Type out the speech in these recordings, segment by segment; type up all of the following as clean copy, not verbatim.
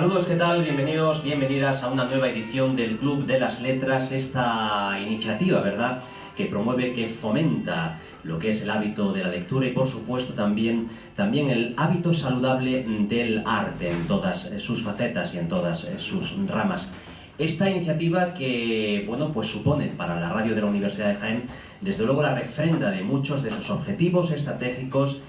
Saludos, ¿qué tal? Bienvenidos, bienvenidas a una nueva edición del Club de las Letras, esta iniciativa, ¿verdad?, que promueve, que fomenta lo que es el hábito de la lectura y, por supuesto, también el hábito saludable del arte en todas sus facetas y en todas sus ramas. Esta iniciativa que, bueno, pues supone para la radio de la Universidad de Jaén, desde luego, la refrenda de muchos de sus objetivos estratégicos,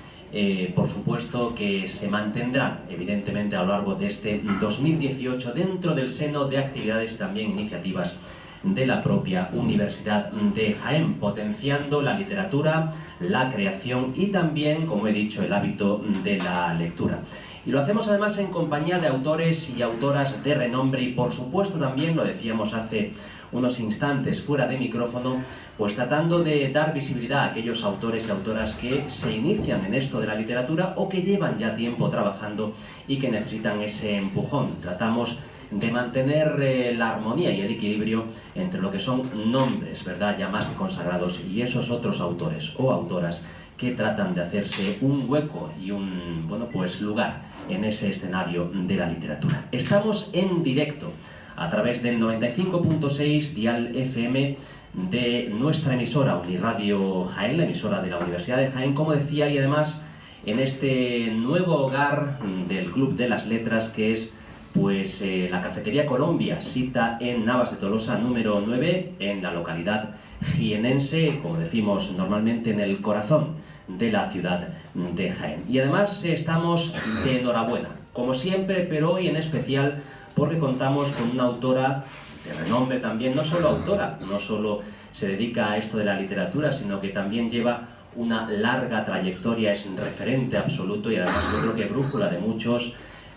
por supuesto que se mantendrán evidentemente a lo largo de este 2018 dentro del seno de actividades y también iniciativas de la propia Universidad de Jaén, potenciando la literatura, la creación y también, como he dicho, el hábito de la lectura. Y lo hacemos además en compañía de autores y autoras de renombre y, por supuesto, también, lo decíamos hace unos instantes fuera de micrófono, pues tratando de dar visibilidad a aquellos autores y autoras que se inician en esto de la literatura o que llevan ya tiempo trabajando y que necesitan ese empujón. Tratamos de mantener la armonía y el equilibrio entre lo que son nombres, ¿verdad?, ya más que consagrados, y esos otros autores o autoras que tratan de hacerse un hueco y un, bueno, pues lugar en ese escenario de la literatura. Estamos en directo a través del 95.6 dial FM de nuestra emisora Uniradio Jaén, la emisora de la Universidad de Jaén, como decía, y además en este nuevo hogar del Club de las Letras, que es pues la Cafetería Colombia, sita en Navas de Tolosa número 9, en la localidad jienense, como decimos normalmente, en el corazón de la ciudad de Jaén. Y además estamos de enhorabuena, como siempre, pero hoy en especial porque contamos con una autora de renombre también, no solo autora, no solo se dedica a esto de la literatura, sino que también lleva una larga trayectoria, es referente absoluto y además yo creo que brújula de muchos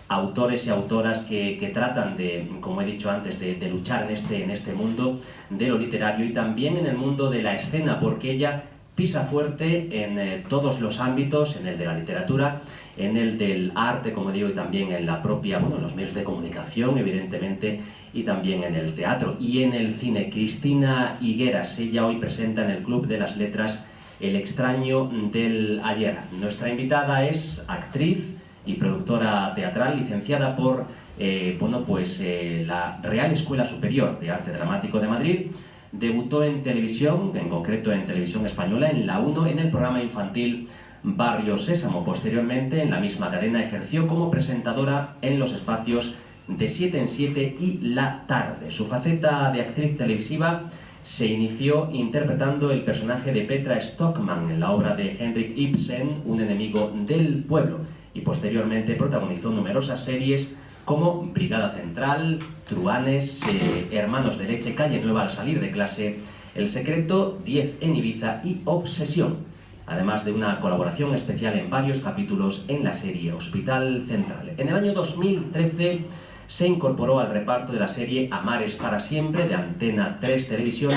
autores y autoras que tratan de, como he dicho antes, de luchar en este mundo de lo literario y también en el mundo de la escena, porque ella pisa fuerte en todos los ámbitos, en el de la literatura, en el del arte, como digo, y también en la propia, bueno, en los medios de comunicación, evidentemente, y también en el teatro y en el cine. Cristina Higueras, ella hoy presenta en el Club de las Letras El extraño del ayer. Nuestra invitada es actriz y productora teatral, licenciada por la Real Escuela Superior de Arte Dramático de Madrid. Debutó en televisión, en concreto en Televisión Española, en la 1, en el programa infantil Barrio Sésamo. Posteriormente, en la misma cadena, ejerció como presentadora en los espacios de 7 en 7 y La Tarde. Su faceta de actriz televisiva se inició interpretando el personaje de Petra Stockman en la obra de Henrik Ibsen, Un enemigo del pueblo, y posteriormente protagonizó numerosas series como Brigada Central, Truanes, Hermanos de Leche, Calle Nueva al salir de clase, El secreto, 10 en Ibiza y Obsesión, además de una colaboración especial en varios capítulos en la serie Hospital Central. En el año 2013 se incorporó al reparto de la serie Amares para siempre de Antena 3 Televisión,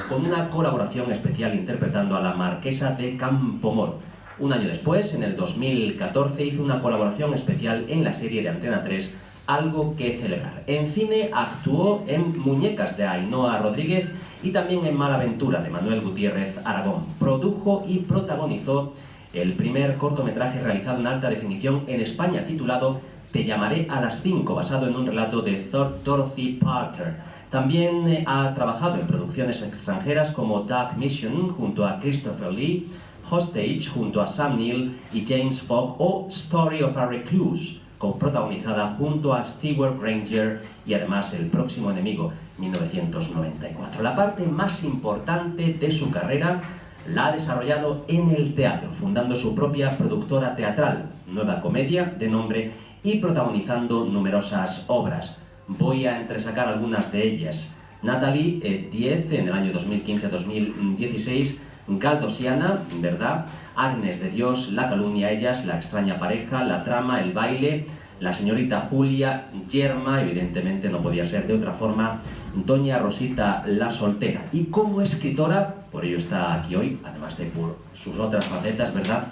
con una colaboración especial interpretando a la Marquesa de Campomoro. Un año después, en el 2014, hizo una colaboración especial en la serie de Antena 3 Algo que celebrar. En cine actuó en Muñecas de Ainhoa Rodríguez y también en Malaventura de Manuel Gutiérrez Aragón. Produjo y protagonizó el primer cortometraje realizado en alta definición en España, titulado Te llamaré a las 5, basado en un relato de Dorothy Parker. También ha trabajado en producciones extranjeras como Dark Mission junto a Christopher Lee, Hostage junto a Sam Neill y James Fogg o Story of a Recluse, protagonizada junto a Stewart Granger, y además El próximo enemigo, 1994. La parte más importante de su carrera la ha desarrollado en el teatro, fundando su propia productora teatral, Nueva Comedia, de nombre, y protagonizando numerosas obras. Voy a entresacar algunas de ellas. Natalie 10 en el año 2015-2016, Galdosiana, ¿verdad?, Agnes de Dios, La calumnia, Ellas, La extraña pareja, La trama, El baile, La señorita Julia, Yerma, evidentemente no podía ser de otra forma, Doña Rosita la soltera. Y como escritora, por ello está aquí hoy, además de por sus otras facetas, ¿verdad?,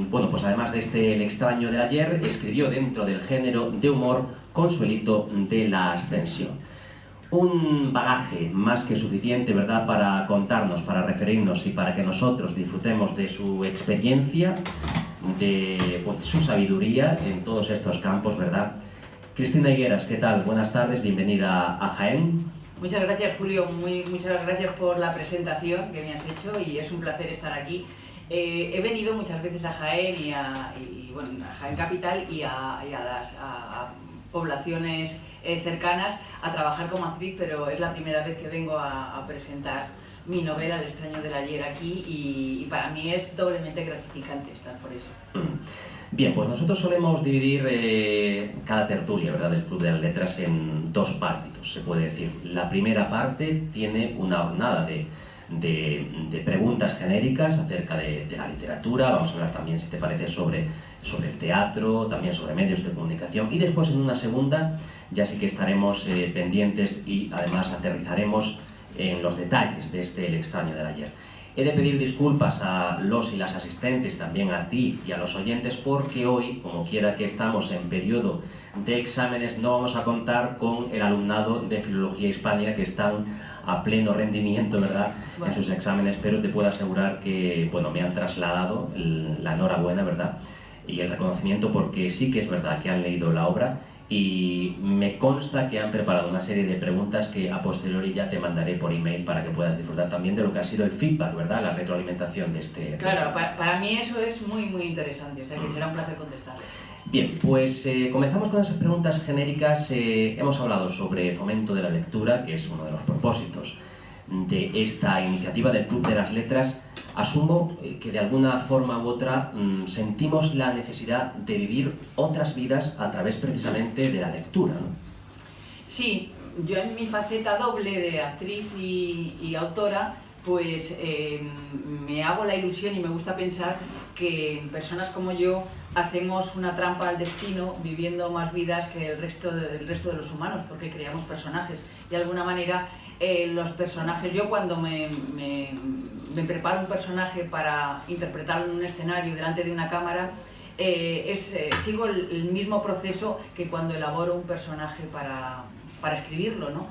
bueno, pues además de El extraño del ayer, escribió dentro del género de humor Consuelito de la Ascensión. Un bagaje más que suficiente, ¿verdad?, para contarnos, para referirnos y para que nosotros disfrutemos de su experiencia, de su sabiduría en todos estos campos, ¿verdad?, Cristina Higueras, ¿qué tal? Buenas tardes, bienvenida a Jaén. Muchas gracias, Julio, muchas gracias por la presentación que me has hecho y es un placer estar aquí. He venido muchas veces a Jaén a Jaén Capital y a poblaciones cercanas a trabajar como actriz, pero es la primera vez que vengo a presentar mi novela El extraño del ayer aquí y para mí es doblemente gratificante estar por eso. Bien, pues nosotros solemos dividir cada tertulia, ¿verdad?, del Club de las Letras en dos pártitos, se puede decir. La primera parte tiene una hornada de preguntas genéricas acerca de la literatura, vamos a hablar también, si te parece, sobre el teatro, también sobre medios de comunicación, y después en una segunda ya sí que estaremos pendientes y además aterrizaremos en los detalles de El extraño del ayer. He de pedir disculpas a los y las asistentes, también a ti y a los oyentes, porque hoy, como quiera que estamos en periodo de exámenes, no vamos a contar con el alumnado de Filología Hispánica, que están a pleno rendimiento, ¿verdad?, en sus exámenes, pero te puedo asegurar que, bueno, me han trasladado la enhorabuena, ¿verdad?, y el reconocimiento, porque sí que es verdad que han leído la obra y me consta que han preparado una serie de preguntas que a posteriori ya te mandaré por email para que puedas disfrutar también de lo que ha sido el feedback, ¿verdad?, la retroalimentación de este... Claro, para mí eso es muy interesante, o sea que será un placer contestar. Bien, pues comenzamos con esas preguntas genéricas. Hemos hablado sobre fomento de la lectura, que es uno de los propósitos de esta iniciativa del Club de las Letras. Asumo que de alguna forma u otra sentimos la necesidad de vivir otras vidas a través precisamente de la lectura, ¿no? Sí, yo en mi faceta doble de actriz y autora, pues me hago la ilusión y me gusta pensar que personas como yo hacemos una trampa al destino viviendo más vidas que el resto de los humanos, porque creamos personajes. De alguna manera, los personajes, yo cuando me preparo un personaje para interpretarlo en un escenario delante de una cámara, sigo el mismo proceso que cuando elaboro un personaje para escribirlo, ¿no?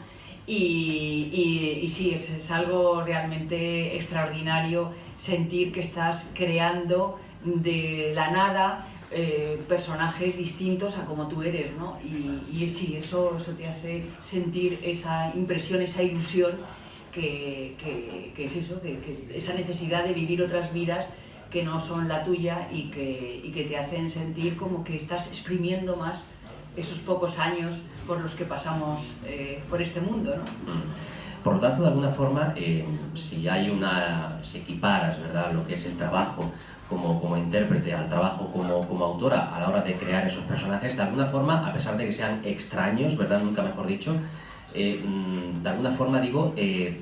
Y sí, es algo realmente extraordinario sentir que estás creando de la nada personajes distintos a como tú eres, ¿no? Y sí, eso te hace sentir esa impresión, esa ilusión que es eso, que esa necesidad de vivir otras vidas que no son la tuya y que te hacen sentir como que estás exprimiendo más esos pocos años por los que pasamos por este mundo, ¿no? Por lo tanto, de alguna forma, si equiparas, ¿verdad?, lo que es el trabajo como intérprete al trabajo como autora a la hora de crear esos personajes, de alguna forma, a pesar de que sean extraños, ¿verdad?, nunca mejor dicho, de alguna forma, digo,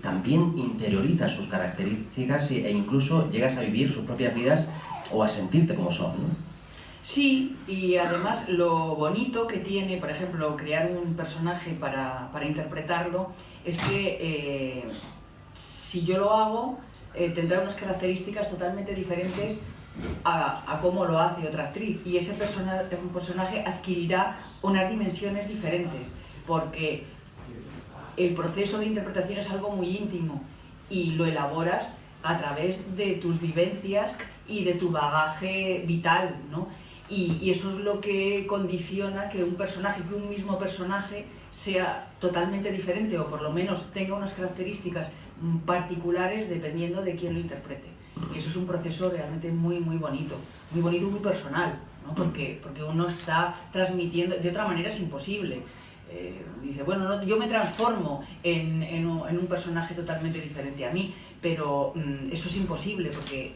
también interiorizas sus características e incluso llegas a vivir sus propias vidas o a sentirte como son, ¿no? Sí, y además lo bonito que tiene, por ejemplo, crear un personaje para interpretarlo, es que si yo lo hago, tendrá unas características totalmente diferentes a cómo lo hace otra actriz, y ese personaje adquirirá unas dimensiones diferentes, porque el proceso de interpretación es algo muy íntimo y lo elaboras a través de tus vivencias y de tu bagaje vital, ¿no? Y eso es lo que condiciona que un mismo personaje sea totalmente diferente, o por lo menos tenga unas características particulares dependiendo de quién lo interprete. Y eso es un proceso realmente muy bonito y muy personal, ¿no? Porque uno está transmitiendo, de otra manera es imposible. Dice, bueno, no, yo me transformo en un personaje totalmente diferente a mí, pero eso es imposible porque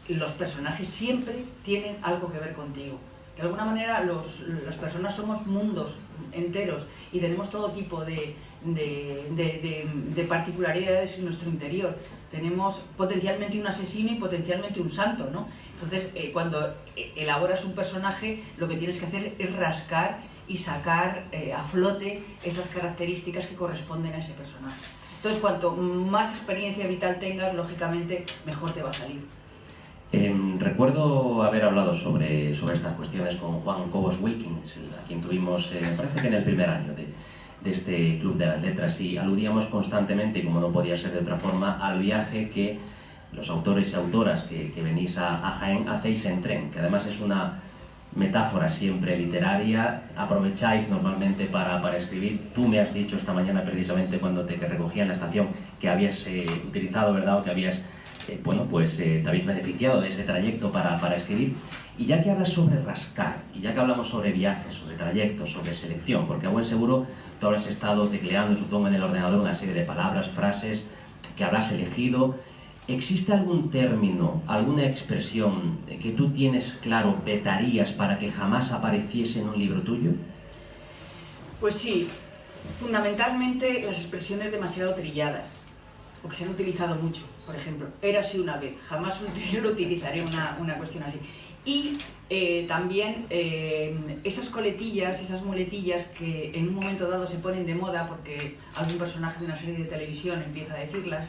los personajes siempre tienen algo que ver contigo. De alguna manera las personas somos mundos enteros y tenemos todo tipo de particularidades en nuestro interior. Tenemos potencialmente un asesino y potencialmente un santo, ¿no? Entonces, cuando elaboras un personaje, lo que tienes que hacer es rascar y sacar a flote esas características que corresponden a ese personaje. Entonces, cuanto más experiencia vital tengas, lógicamente, mejor te va a salir. Recuerdo haber hablado sobre estas cuestiones con Juan Cobos Wilkins, a quien tuvimos, me parece que en el primer año de este Club de las Letras, y aludíamos constantemente, y como no podía ser de otra forma, al viaje que los autores y autoras que venís a Jaén hacéis en tren, que además es una metáfora siempre literaria, aprovecháis normalmente para escribir. Tú me has dicho esta mañana precisamente cuando te recogía en la estación que habías utilizado, ¿verdad? O que habías, bueno, pues te habéis beneficiado de ese trayecto para escribir. Y ya que hablas sobre rascar, y ya que hablamos sobre viajes, sobre trayectos, sobre selección, porque a buen seguro tú habrás estado tecleando, supongo, en el ordenador una serie de palabras, frases que habrás elegido. ¿Existe algún término, alguna expresión que tú tienes claro, vetarías para que jamás apareciese en un libro tuyo? Pues sí, fundamentalmente las expresiones demasiado trilladas, o que se han utilizado mucho. Por ejemplo, érase una vez, jamás lo utilizaré una cuestión así. Y también esas coletillas, esas muletillas que en un momento dado se ponen de moda porque algún personaje de una serie de televisión empieza a decirlas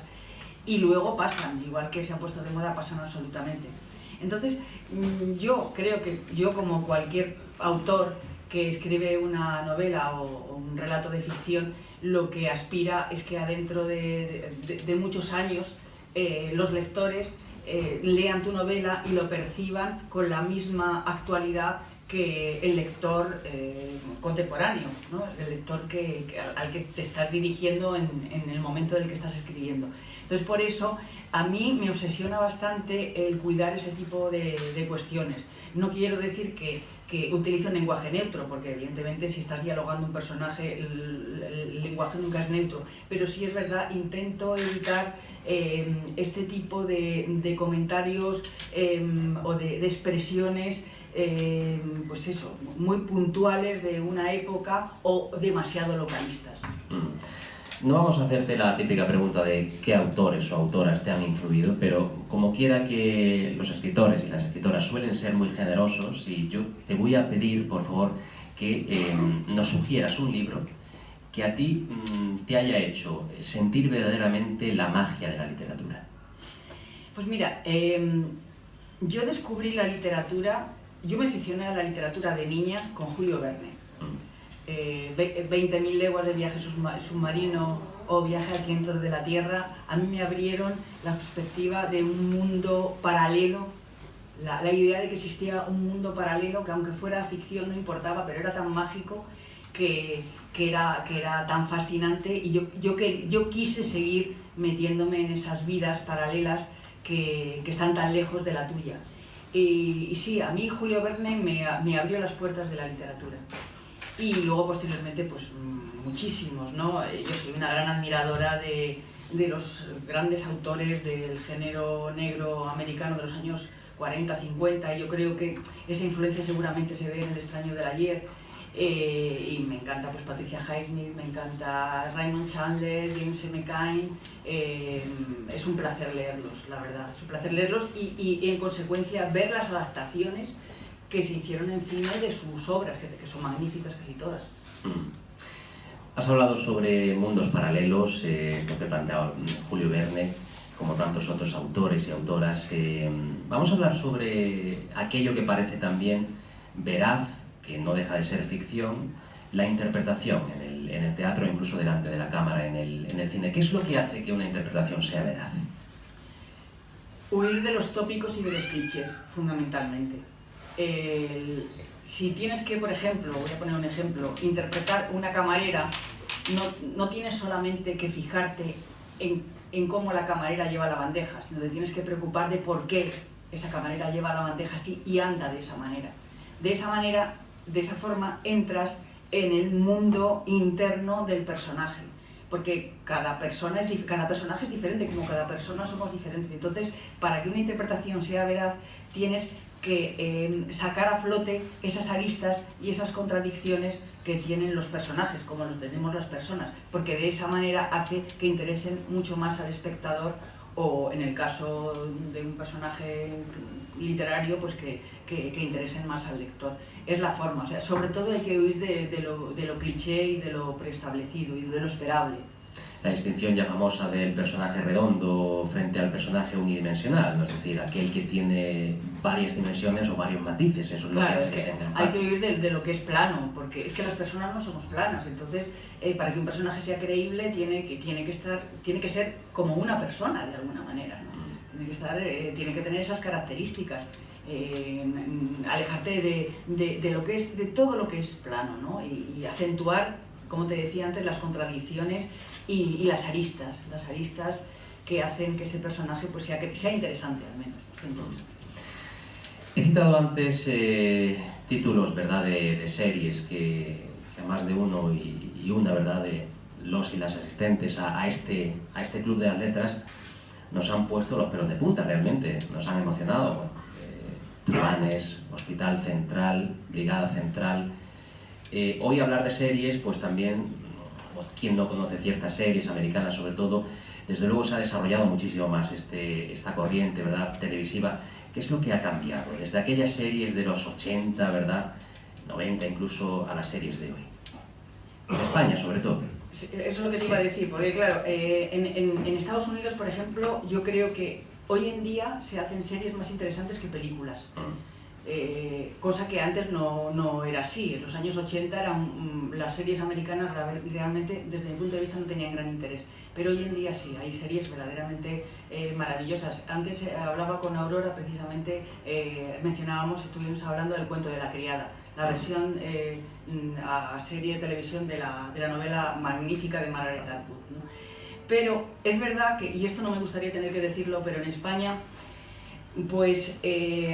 y luego pasan, igual que se han puesto de moda, pasan absolutamente. Entonces, yo creo que yo, como cualquier autor que escribe una novela o un relato de ficción, lo que aspira es que adentro de muchos años los lectores lean tu novela y lo perciban con la misma actualidad que el lector contemporáneo, ¿no? El lector al que te estás dirigiendo en el momento en el que estás escribiendo. Entonces, por eso, a mí me obsesiona bastante el cuidar ese tipo de cuestiones. No quiero decir que utilice un lenguaje neutro, porque evidentemente si estás dialogando un personaje, el lenguaje nunca es neutro, pero sí es verdad, intento evitar este tipo de comentarios o de expresiones pues eso, muy puntuales de una época o demasiado localistas. No vamos a hacerte la típica pregunta de qué autores o autoras te han influido, pero como quiera que los escritores y las escritoras suelen ser muy generosos, y yo te voy a pedir, por favor, que nos sugieras un libro que a ti te haya hecho sentir verdaderamente la magia de la literatura. Pues mira, yo descubrí la literatura, yo me aficioné a la literatura de niña con Julio Verne. 20.000 leguas de viaje submarino o Viaje al centro de la Tierra, a mí me abrieron la perspectiva de un mundo paralelo, la idea de que existía un mundo paralelo que, aunque fuera ficción, no importaba, pero era tan mágico que era tan fascinante, y yo quise seguir metiéndome en esas vidas paralelas que están tan lejos de la tuya. Y sí, a mí Julio Verne me abrió las puertas de la literatura. Y luego, posteriormente, pues muchísimos, ¿no? Yo soy una gran admiradora de los grandes autores del género negro americano de los años 40, 50, y yo creo que esa influencia seguramente se ve en El extraño del ayer. Y me encanta pues Patricia Highsmith, me encanta Raymond Chandler, James M. Cain. Es un placer leerlos, la verdad, es un placer leerlos y en consecuencia ver las adaptaciones que se hicieron en cine de sus obras, que son magníficas casi todas. Has hablado sobre mundos paralelos, lo que planteaba Julio Verne, como tantos otros autores y autoras. Vamos a hablar sobre aquello que parece también veraz, que no deja de ser ficción, la interpretación en el teatro, incluso delante de la cámara, en el cine. ¿Qué es lo que hace que una interpretación sea veraz? Huir de los tópicos y de los clichés, fundamentalmente. Si tienes que, por ejemplo, voy a poner un ejemplo, interpretar una camarera, no tienes solamente que fijarte en cómo la camarera lleva la bandeja, sino que tienes que preocupar de por qué esa camarera lleva la bandeja así y anda de esa manera. De esa forma entras en el mundo interno del personaje, porque cada personaje es diferente, como cada persona somos diferentes. Entonces, para que una interpretación sea veraz, tienes que sacar a flote esas aristas y esas contradicciones que tienen los personajes, como los tenemos las personas, porque de esa manera hace que interesen mucho más al espectador, o en el caso de un personaje literario, pues que interesen más al lector. Es la forma, o sea, sobre todo hay que huir de lo cliché y de lo preestablecido y de lo esperable. La distinción ya famosa del personaje redondo frente al personaje unidimensional, ¿no? Es decir, aquel que tiene varias dimensiones o varios matices, eso es lo claro, que hace que tenga. Hay que huir de lo que es plano, porque es que las personas no somos planas. Entonces, para que un personaje sea creíble, tiene que ser como una persona, de alguna manera, ¿no? Tiene que tener esas características. alejarte de lo que es, de todo lo que es plano, ¿no? Y acentuar, como te decía antes, las contradicciones y las aristas que hacen que ese personaje pues sea interesante, al menos. He citado antes títulos, ¿verdad?, de series que más de uno y una, ¿verdad?, de los y las asistentes a este Club de las Letras nos han puesto los pelos de punta, realmente, nos han emocionado. Bueno, Truanes, Hospital Central, Brigada Central. Hoy hablar de series, pues también, quien no conoce ciertas series americanas sobre todo, desde luego se ha desarrollado muchísimo más esta corriente, ¿verdad?, televisiva. ¿Qué es lo que ha cambiado desde aquellas series de los 80, ¿verdad?, 90 incluso, a las series de hoy? En España, sobre todo. Eso es lo que te iba a decir, porque claro, en Estados Unidos, por ejemplo, yo creo que hoy en día se hacen series más interesantes que películas. Cosa que antes no era así. En los años 80 las series americanas realmente, desde mi punto de vista, no tenían gran interés. Pero hoy en día sí, hay series verdaderamente maravillosas. Antes hablaba con Aurora, precisamente, estuvimos hablando del Cuento de la Criada, la versión a serie de televisión de la novela magnífica de Margaret Atwood, ¿no? Pero es verdad que, y esto no me gustaría tener que decirlo, pero en España pues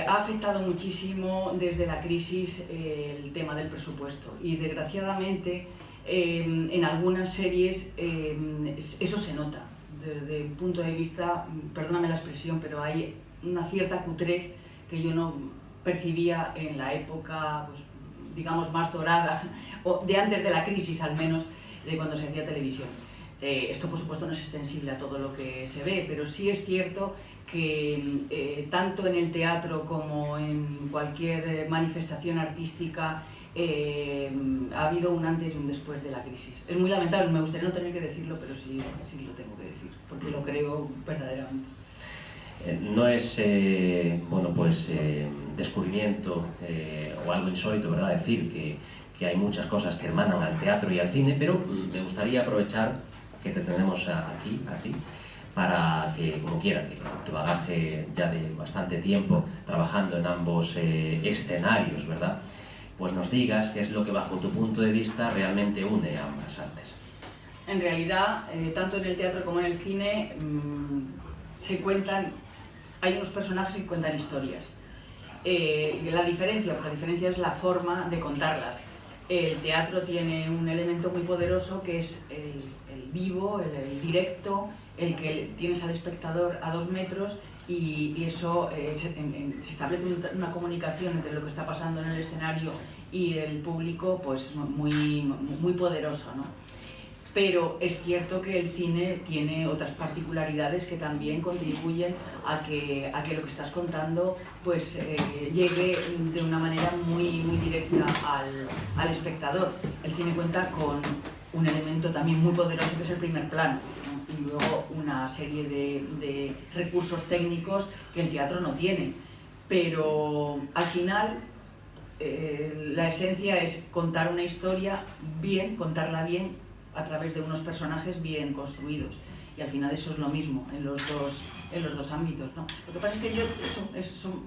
ha afectado muchísimo desde la crisis el tema del presupuesto, y desgraciadamente en algunas series eso se nota. Desde un punto de vista, perdóname la expresión, pero hay una cierta cutrez que yo no percibía en la época, pues, digamos, más dorada, o de antes de la crisis al menos, de cuando se hacía televisión. Esto por supuesto no es extensible a todo lo que se ve, pero sí es cierto que tanto en el teatro como en cualquier manifestación artística ha habido un antes y un después de la crisis. Es muy lamentable, me gustaría no tener que decirlo, pero sí lo tengo que decir, porque lo creo verdaderamente. No es bueno, pues, descubrimiento o algo insólito, ¿verdad?, decir que hay muchas cosas que hermanan al teatro y al cine, pero me gustaría aprovechar que te tenemos aquí, a ti, para que, como quiera, que tu bagaje ya de bastante tiempo trabajando en ambos escenarios, ¿verdad?, pues nos digas qué es lo que bajo tu punto de vista realmente une a ambas artes. En realidad, tanto en el teatro como en el cine hay unos personajes que cuentan historias. La diferencia es la forma de contarlas. El teatro tiene un elemento muy poderoso que es el vivo, el directo, el que tienes al espectador a 2 metros y eso se establece una comunicación entre lo que está pasando en el escenario y el público, pues muy poderoso, ¿no? Pero es cierto que el cine tiene otras particularidades que también contribuyen a que lo que estás contando pues llegue de una manera muy directa al espectador. El cine cuenta con un elemento también muy poderoso que es el primer plano, ¿no? Y luego una serie de recursos técnicos que el teatro no tiene. Pero al final la esencia es contar una historia bien, contarla bien, a través de unos personajes bien construidos, y al final eso es lo mismo en los dos ámbitos, ¿no? Lo que pasa es que son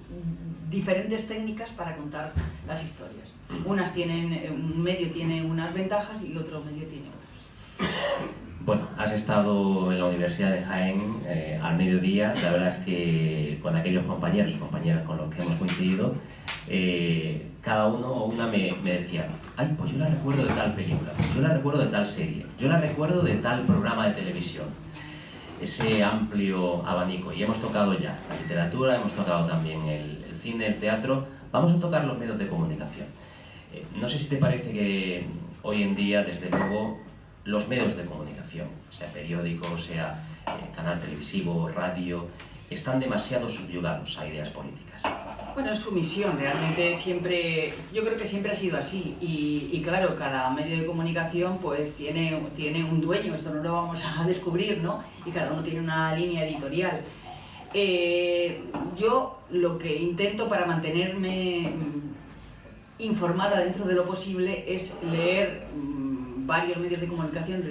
diferentes técnicas para contar las historias. Un medio tiene unas ventajas y otro medio tiene otras. Bueno, has estado en la Universidad de Jaén al mediodía. La verdad es que con aquellos compañeros o compañeras con los que hemos coincidido, cada uno o una me decía: ay, pues yo la recuerdo de tal película, yo la recuerdo de tal serie, yo la recuerdo de tal programa de televisión. Ese amplio abanico. Y hemos tocado ya la literatura, hemos tocado también el cine, el teatro. Vamos a tocar los medios de comunicación. No sé si te parece que hoy en día, desde luego, los medios de comunicación, sea periódico, sea canal televisivo, radio, están demasiado subyugados a ideas políticas. Bueno, es su misión, realmente yo creo que siempre ha sido así, y claro, cada medio de comunicación pues tiene un dueño, esto no lo vamos a descubrir, ¿no? Y cada uno tiene una línea editorial. Yo lo que intento para mantenerme informada dentro de lo posible es leer varios medios de comunicación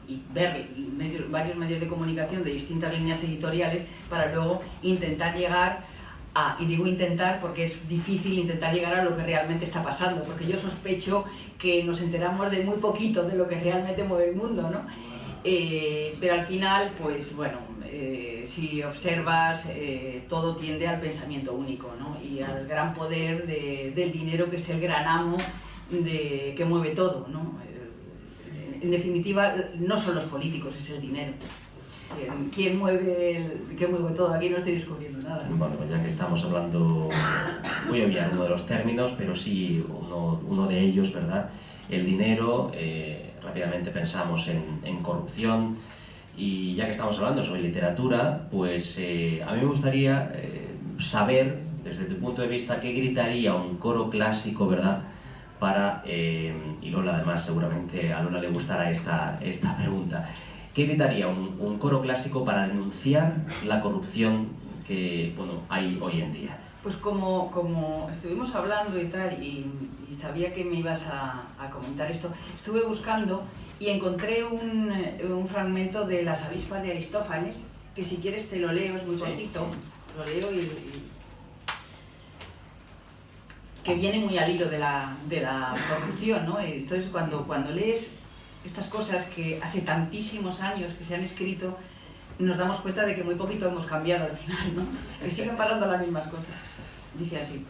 y ver varios medios de comunicación de distintas líneas editoriales para luego intentar llegar y digo intentar porque es difícil intentar llegar a lo que realmente está pasando, porque yo sospecho que nos enteramos de muy poquito de lo que realmente mueve el mundo, ¿no? Pero al final, pues bueno, si observas, todo tiende al pensamiento único, ¿no? Y al gran poder del dinero, que es el gran amo que mueve todo, ¿no? En definitiva, no son los políticos, es el dinero. ¿Quién mueve todo? Aquí no estoy descubriendo nada, ¿no? Bueno, pues ya que estamos hablando, voy a obviar uno de los términos, pero sí uno de ellos, ¿verdad? El dinero, rápidamente pensamos en corrupción, y ya que estamos hablando sobre literatura, pues a mí me gustaría saber, desde tu punto de vista, qué gritaría un coro clásico, ¿verdad? Y Lola, además, seguramente a Lola le gustará esta pregunta. ¿Qué gritaría un coro clásico para denunciar la corrupción que, bueno, hay hoy en día? Pues como estuvimos hablando y tal, y sabía que me ibas a comentar esto, estuve buscando y encontré un fragmento de Las avispas de Aristófanes, que si quieres te lo leo, es muy cortito, lo leo que viene muy al hilo de la corrupción, ¿no? Entonces cuando lees estas cosas que hace tantísimos años que se han escrito, nos damos cuenta de que muy poquito hemos cambiado al final, ¿no? Que siguen pasando las mismas cosas. Dice así: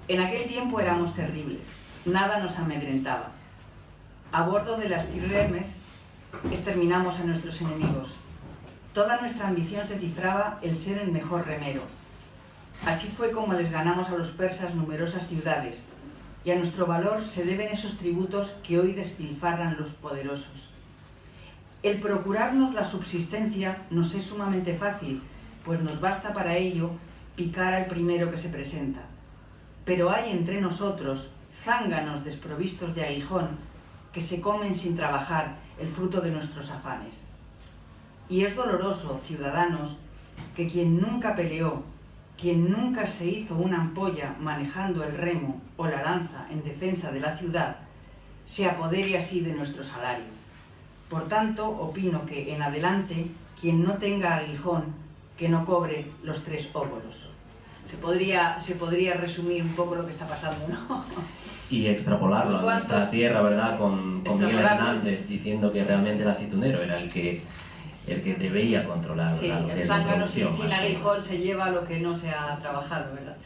en aquel tiempo éramos terribles, nada nos amedrentaba. A bordo de las trirremes exterminamos a nuestros enemigos. Toda nuestra ambición se cifraba el ser el mejor remero. Así fue como les ganamos a los persas numerosas ciudades, y a nuestro valor se deben esos tributos que hoy despilfarran los poderosos. El procurarnos la subsistencia nos es sumamente fácil, pues nos basta para ello picar al primero que se presenta. Pero hay entre nosotros zánganos desprovistos de aguijón que se comen sin trabajar el fruto de nuestros afanes. Y es doloroso, ciudadanos, que quien nunca peleó, quien nunca se hizo una ampolla manejando el remo o la lanza en defensa de la ciudad, se apodere así de nuestro salario. Por tanto, opino que en adelante, quien no tenga aguijón, que no cobre los 3 óbolos. Se podría resumir un poco lo que está pasando, ¿no? Y extrapolarlo a nuestra tierra, ¿verdad? Con Miguel Hernández diciendo que realmente el aceitunero era el que debía controlar, sí, ¿verdad? El zángano sin aguijón se lleva lo que no se ha trabajado, ¿verdad?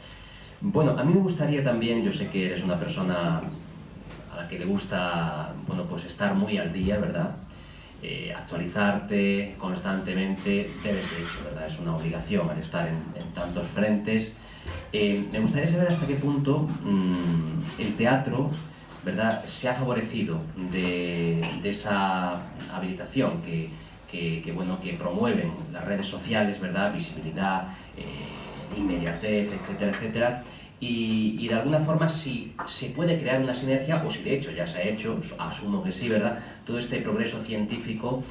Bueno, a mí me gustaría también, yo sé que eres una persona a la que le gusta, bueno, pues estar muy al día, ¿verdad? Actualizarte constantemente, debes de hecho, ¿verdad? Es una obligación al estar en tantos frentes. Me gustaría saber hasta qué punto el teatro, ¿verdad?, se ha favorecido de esa habilitación que promueven las redes sociales, ¿verdad?, visibilidad, inmediatez, etcétera, etcétera. Y de alguna forma si se puede crear una sinergia, o si de hecho ya se ha hecho, asumo que sí, ¿verdad? Todo este progreso científico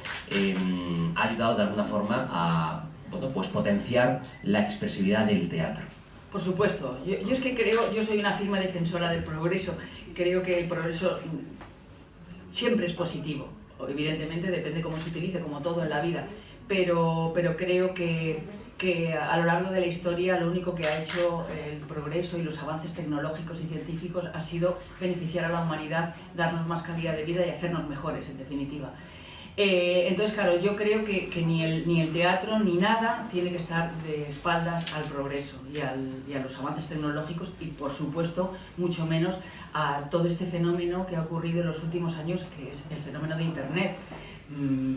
ha ayudado de alguna forma a, bueno, pues potenciar la expresividad del teatro. Por supuesto, yo es que creo, yo soy una firme defensora del progreso, creo que el progreso siempre es positivo, evidentemente depende cómo se utilice, como todo en la vida, pero creo que a lo largo de la historia lo único que ha hecho el progreso y los avances tecnológicos y científicos ha sido beneficiar a la humanidad, darnos más calidad de vida y hacernos mejores, en definitiva. Entonces, claro, yo creo que ni el teatro ni nada tiene que estar de espaldas al progreso y a los avances tecnológicos y, por supuesto, mucho menos a todo este fenómeno que ha ocurrido en los últimos años, que es el fenómeno de Internet.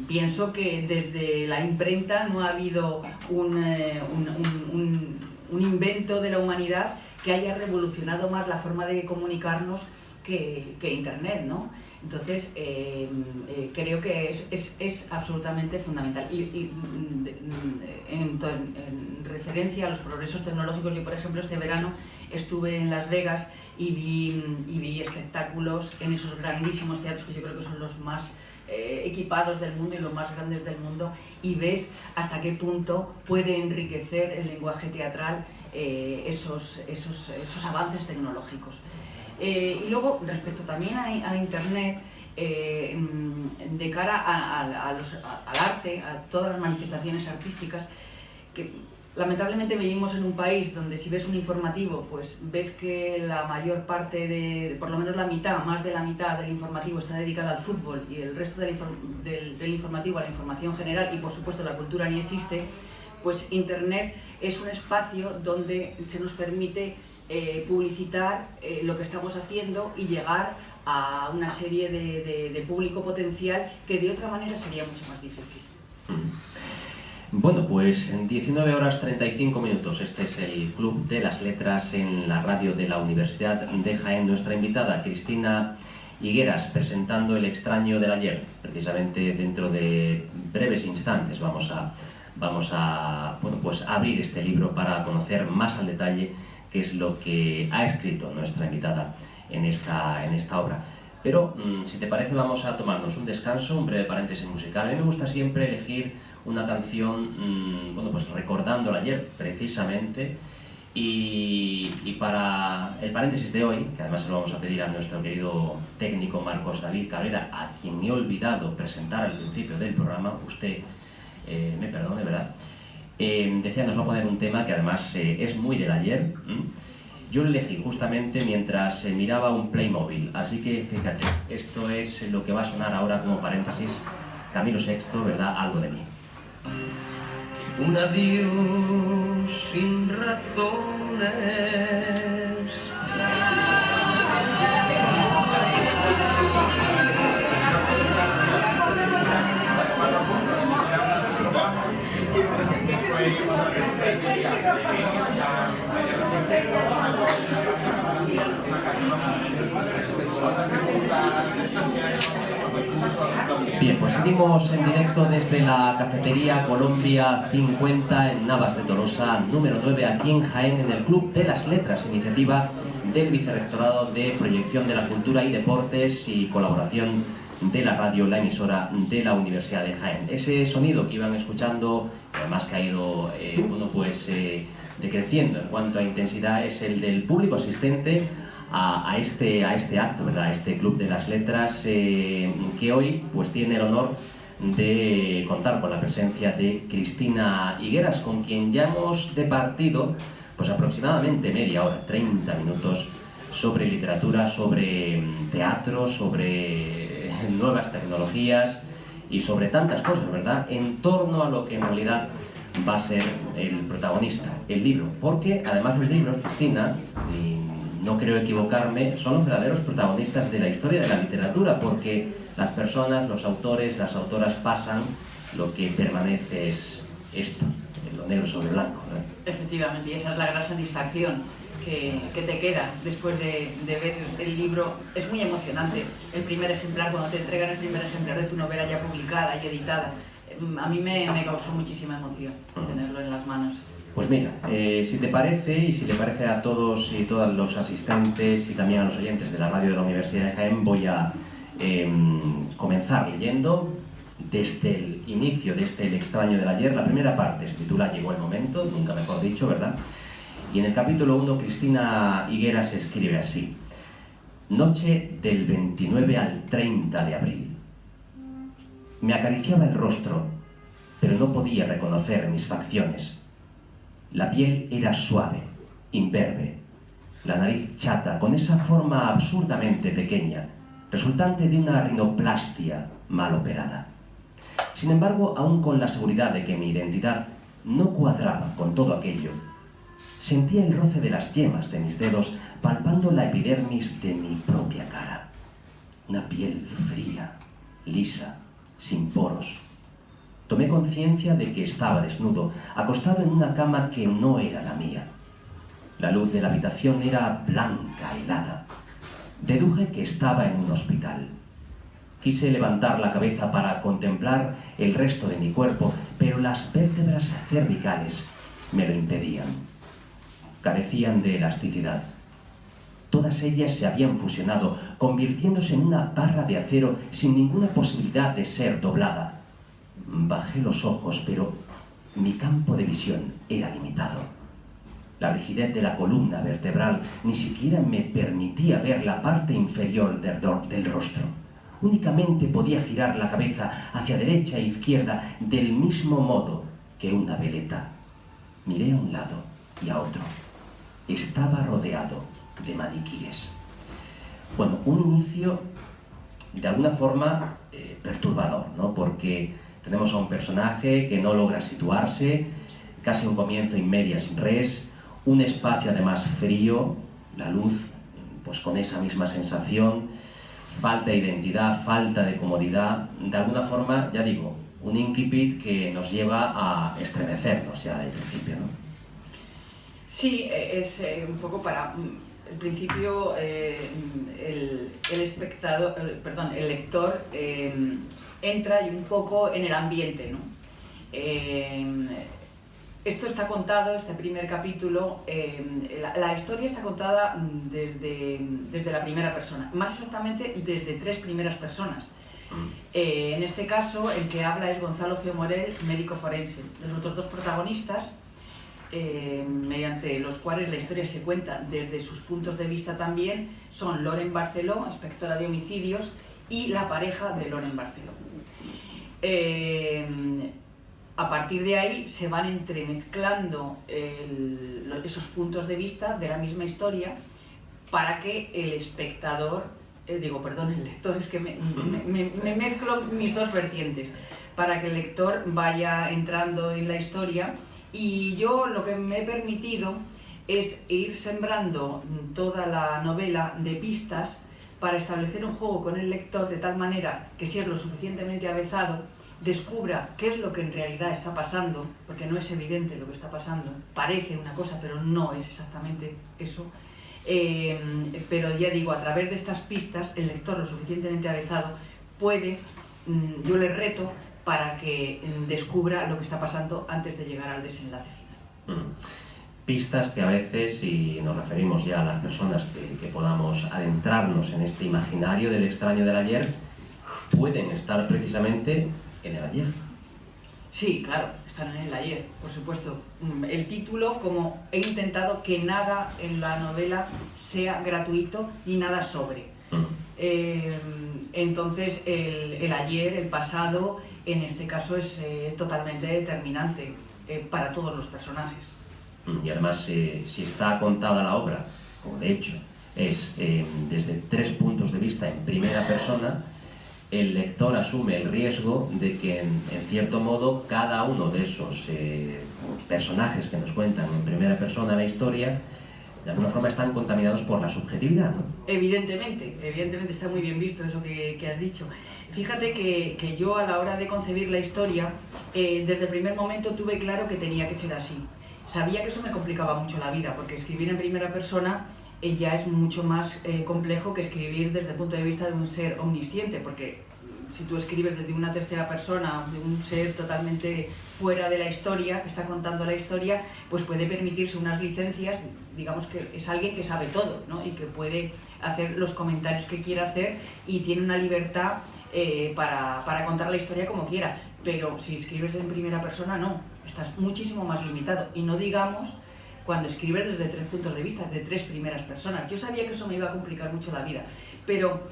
Pienso que desde la imprenta no ha habido un invento de la humanidad que haya revolucionado más la forma de comunicarnos que Internet, ¿no? Entonces, creo que es absolutamente fundamental. Y en referencia a los progresos tecnológicos, yo, por ejemplo, este verano estuve en Las Vegas y vi espectáculos en esos grandísimos teatros que yo creo que son los más equipados del mundo y los más grandes del mundo, y ves hasta qué punto puede enriquecer el lenguaje teatral esos avances tecnológicos. Y luego, respecto también a Internet, de cara al arte, a todas las manifestaciones artísticas, que Lamentablemente vivimos en un país donde si ves un informativo, pues ves que la mayor parte por lo menos la mitad, más de la mitad del informativo está dedicada al fútbol y el resto del informativo a la información general y por supuesto la cultura ni existe. Pues Internet es un espacio donde se nos permite publicitar lo que estamos haciendo y llegar a una serie de público potencial que de otra manera sería mucho más difícil. Bueno, pues en 19 horas 35 minutos, este es el Club de las Letras en la radio de la Universidad de Jaén. Nuestra invitada, Cristina Higueras, presentando El extraño del ayer. Precisamente dentro de breves instantes vamos a pues abrir este libro para conocer más al detalle qué es lo que ha escrito nuestra invitada en esta obra. Pero, si te parece, vamos a tomarnos un descanso, un breve paréntesis musical. A mí me gusta siempre elegir una canción, pues recordando el ayer, precisamente, y para el paréntesis de hoy, que además se lo vamos a pedir a nuestro querido técnico Marcos David Cabrera, a quien he olvidado presentar al principio del programa, usted me perdone, ¿verdad? Decía, nos va a poner un tema que además es muy del ayer. Yo lo elegí justamente mientras miraba un Playmobil, así que fíjate, esto es lo que va a sonar ahora como paréntesis. Camilo VI, ¿verdad? Algo de mí. Un adiós sin razones. Bien, pues seguimos en directo desde la cafetería Colombia 50 en Navas de Tolosa, número 9, aquí en Jaén, en el Club de las Letras, iniciativa del Vicerrectorado de Proyección de la Cultura y Deportes y colaboración de la radio, la emisora de la Universidad de Jaén. Ese sonido que iban escuchando, además que ha ido decreciendo en cuanto a intensidad, es el del público asistente a este acto, ¿verdad? A este Club de las Letras, que hoy pues tiene el honor de contar con la presencia de Cristina Higueras, con quien ya hemos departido pues aproximadamente media hora, 30 minutos, sobre literatura, sobre teatro, sobre nuevas tecnologías y sobre tantas cosas, ¿verdad? En torno a lo que en realidad va a ser el protagonista, el libro, porque además los libros, Cristina, y no creo equivocarme, son los verdaderos protagonistas de la historia de la literatura, porque las personas, los autores, las autoras pasan, lo que permanece es esto, lo negro sobre blanco, ¿no? Efectivamente, y esa es la gran satisfacción que te queda después de ver el libro. Es muy emocionante el primer ejemplar, cuando te entregan el primer ejemplar de tu novela ya publicada y editada. A mí me causó muchísima emoción tenerlo en las manos. Pues mira, si te parece, y si le parece a todos y todas los asistentes y también a los oyentes de la radio de la Universidad de Jaén, voy a comenzar leyendo desde el inicio de El extraño del ayer. La primera parte se titula Llegó el momento, nunca mejor dicho, ¿verdad? Y en el capítulo 1, Cristina Higueras escribe así: Noche del 29 al 30 de abril. Me acariciaba el rostro, pero no podía reconocer mis facciones. La piel era suave, imberbe, la nariz chata, con esa forma absurdamente pequeña, resultante de una rinoplastia mal operada. Sin embargo, aún con la seguridad de que mi identidad no cuadraba con todo aquello, sentía el roce de las yemas de mis dedos palpando la epidermis de mi propia cara. Una piel fría, lisa, sin poros. Tomé conciencia de que estaba desnudo, acostado en una cama que no era la mía. La luz de la habitación era blanca, helada. Deduje que estaba en un hospital. Quise levantar la cabeza para contemplar el resto de mi cuerpo, pero las vértebras cervicales me lo impedían. Carecían de elasticidad. Todas ellas se habían fusionado, convirtiéndose en una barra de acero sin ninguna posibilidad de ser doblada. Bajé los ojos, pero mi campo de visión era limitado. La rigidez de la columna vertebral ni siquiera me permitía ver la parte inferior del rostro. Únicamente podía girar la cabeza hacia derecha e izquierda del mismo modo que una veleta. Miré a un lado y a otro. Estaba rodeado de maniquíes. Bueno, un inicio de alguna forma perturbador, ¿no? Porque tenemos a un personaje que no logra situarse, casi un comienzo in media sin res, un espacio además frío, la luz pues con esa misma sensación, falta de identidad, falta de comodidad, de alguna forma, ya digo, un incipit que nos lleva a estremecernos ya del principio, ¿no? Sí, es un poco para... El principio, el espectador, perdón, el lector entra y un poco en el ambiente, ¿no? Esto está contado, este primer capítulo, la historia está contada desde la primera persona, más exactamente desde 3 primeras personas. En este caso, el que habla es Gonzalo Feo Morel, médico forense. Los otros 2 protagonistas, mediante los cuales la historia se cuenta desde sus puntos de vista también, son Loren Barceló, inspectora de homicidios, y la pareja de Loren Barceló. A partir de ahí se van entremezclando esos puntos de vista de la misma historia para que el espectador, el lector, es que me mezclo mis 2 vertientes, para que el lector vaya entrando en la historia. Y yo lo que me he permitido es ir sembrando toda la novela de pistas para establecer un juego con el lector de tal manera que, si es lo suficientemente avezado, descubra qué es lo que en realidad está pasando, porque no es evidente lo que está pasando, parece una cosa pero no es exactamente eso. Pero ya digo, a través de estas pistas el lector lo suficientemente avezado puede, yo le reto para que descubra lo que está pasando antes de llegar al desenlace final. Pistas que a veces, si nos referimos ya a las personas que podamos adentrarnos en este imaginario del extraño del ayer, pueden estar precisamente en el ayer. Sí, claro, están en el ayer, por supuesto. El título, como he intentado que nada en la novela sea gratuito ni nada sobre. Entonces el ayer, el pasado, en este caso es totalmente determinante para todos los personajes. Y además, si está contada la obra, como de hecho es desde 3 puntos de vista en primera persona, el lector asume el riesgo de que, en cierto modo, cada uno de esos personajes que nos cuentan en primera persona la historia, de alguna forma están contaminados por la subjetividad, ¿no? Evidentemente está muy bien visto eso que has dicho. Fíjate que yo, a la hora de concebir la historia, desde el primer momento tuve claro que tenía que ser así. Sabía que eso me complicaba mucho la vida, porque escribir en primera persona ya es mucho más complejo que escribir desde el punto de vista de un ser omnisciente, porque si tú escribes desde una tercera persona, de un ser totalmente fuera de la historia, que está contando la historia, pues puede permitirse unas licencias, digamos que es alguien que sabe todo, ¿no? Y que puede hacer los comentarios que quiera hacer y tiene una libertad para contar la historia como quiera. Pero si escribes en primera persona, no, estás muchísimo más limitado. Y no digamos cuando escribes desde 3 puntos de vista, de 3 primeras personas. Yo sabía que eso me iba a complicar mucho la vida, pero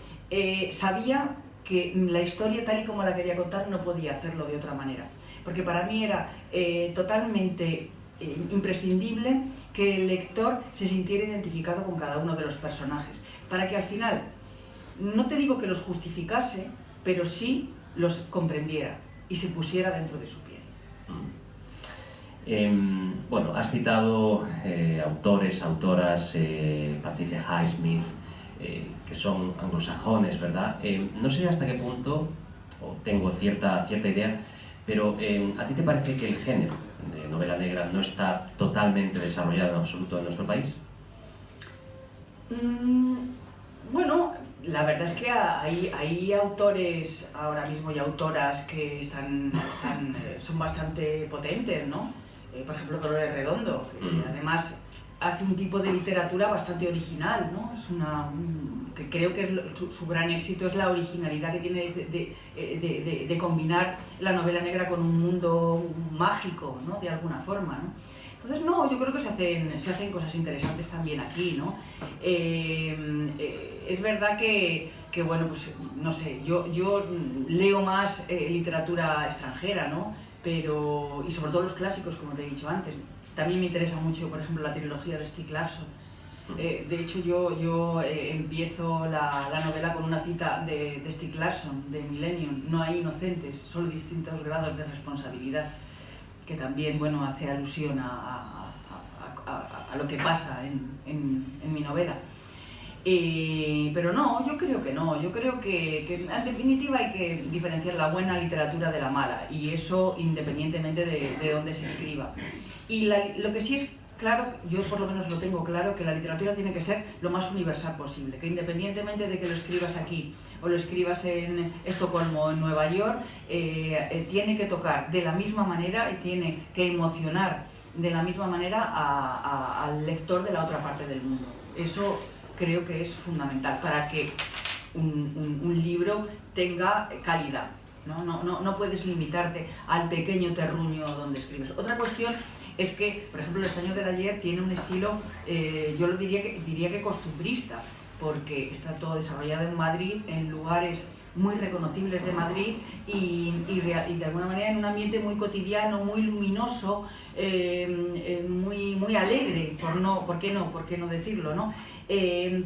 sabía que la historia, tal y como la quería contar, no podía hacerlo de otra manera. Porque para mí era totalmente imprescindible que el lector se sintiera identificado con cada uno de los personajes, para que al final, no te digo que los justificase, pero sí los comprendiera y se pusiera dentro de su piel. Bueno, has citado autores, autoras, Patricia Highsmith, que son anglosajones, ¿verdad? No sé hasta qué punto, o tengo cierta idea, pero ¿a ti te parece que el género de novela negra no está totalmente desarrollado en absoluto en nuestro país? Bueno, la verdad es que hay autores ahora mismo y autoras que son bastante potentes, ¿no? Por ejemplo, Dolores Redondo, que además hace un tipo de literatura bastante original, ¿no? Que creo que su gran éxito es la originalidad que tiene de combinar la novela negra con un mundo mágico, ¿no? De alguna forma, ¿no? Entonces, no, yo creo que se hacen cosas interesantes también aquí, ¿no? Es verdad que bueno, pues no sé, yo leo más literatura extranjera, ¿no? Y sobre todo los clásicos, como te he dicho antes. También me interesa mucho, por ejemplo, la trilogía de Stieg Larsson. De hecho, yo empiezo la novela con una cita de Stieg Larsson, de Millennium: no hay inocentes, solo distintos grados de responsabilidad, que también, bueno, hace alusión a lo que pasa en mi novela. Pero no, yo creo que no, yo creo que en definitiva hay que diferenciar la buena literatura de la mala, y eso independientemente de dónde se escriba. Y lo que sí es claro, yo por lo menos lo tengo claro, que la literatura tiene que ser lo más universal posible, que independientemente de que lo escribas aquí o lo escribas en Estocolmo o en Nueva York, tiene que tocar de la misma manera y tiene que emocionar de la misma manera al lector de la otra parte del mundo. Eso creo que es fundamental para que un libro tenga calidad, ¿no? No puedes limitarte al pequeño terruño donde escribes. Otra cuestión es que, por ejemplo, El Estaño del Ayer tiene un estilo, yo lo diría que costumbrista, porque está todo desarrollado en Madrid, en lugares muy reconocibles de Madrid y de alguna manera en un ambiente muy cotidiano, muy luminoso, muy alegre, ¿por qué no decirlo, ¿no?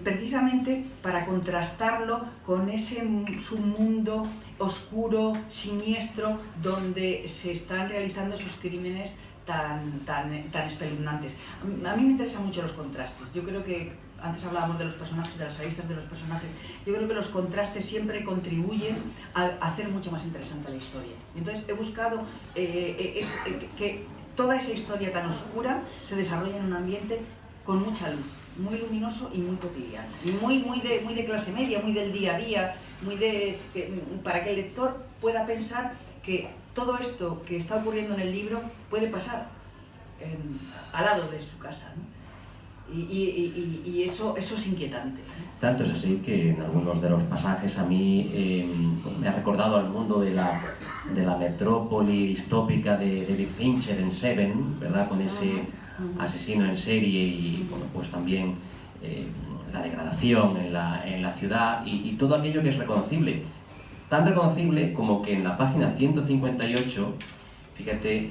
Precisamente para contrastarlo con ese submundo oscuro, siniestro, donde se están realizando esos crímenes tan espeluznantes. A mí me interesan mucho los contrastes. Yo creo que, antes hablábamos de los personajes, de las aristas de los personajes, yo creo que los contrastes siempre contribuyen a hacer mucho más interesante la historia. Entonces he buscado que toda esa historia tan oscura se desarrolla en un ambiente con mucha luz, muy luminoso y muy cotidiano, y muy de clase media, muy del día a día, para que el lector pueda pensar que todo esto que está ocurriendo en el libro puede pasar al lado de su casa, ¿no? Y eso es inquietante. Tanto es así que en algunos de los pasajes a mí me ha recordado al mundo de la metrópoli distópica de David Fincher en Seven, ¿verdad? Con ese asesino en serie y, bueno, pues también la degradación en la ciudad y todo aquello que es reconocible. Tan reconocible como que en la página 158, fíjate,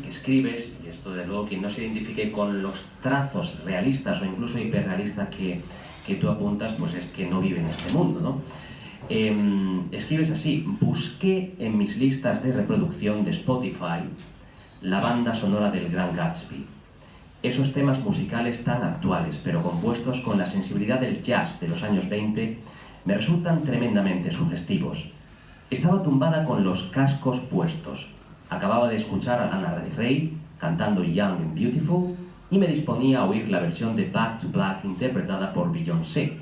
que escribes, y esto de luego quien no se identifique con los trazos realistas o incluso hiperrealistas que tú apuntas, pues es que no vive en este mundo, ¿no? Escribes así: busqué en mis listas de reproducción de Spotify la banda sonora del Gran Gatsby. Esos temas musicales tan actuales, pero compuestos con la sensibilidad del jazz de los años 20, me resultan tremendamente sugestivos. Estaba tumbada con los cascos puestos. Acababa de escuchar a Lana Del Rey cantando Young and Beautiful y me disponía a oír la versión de Back to Black interpretada por Beyoncé,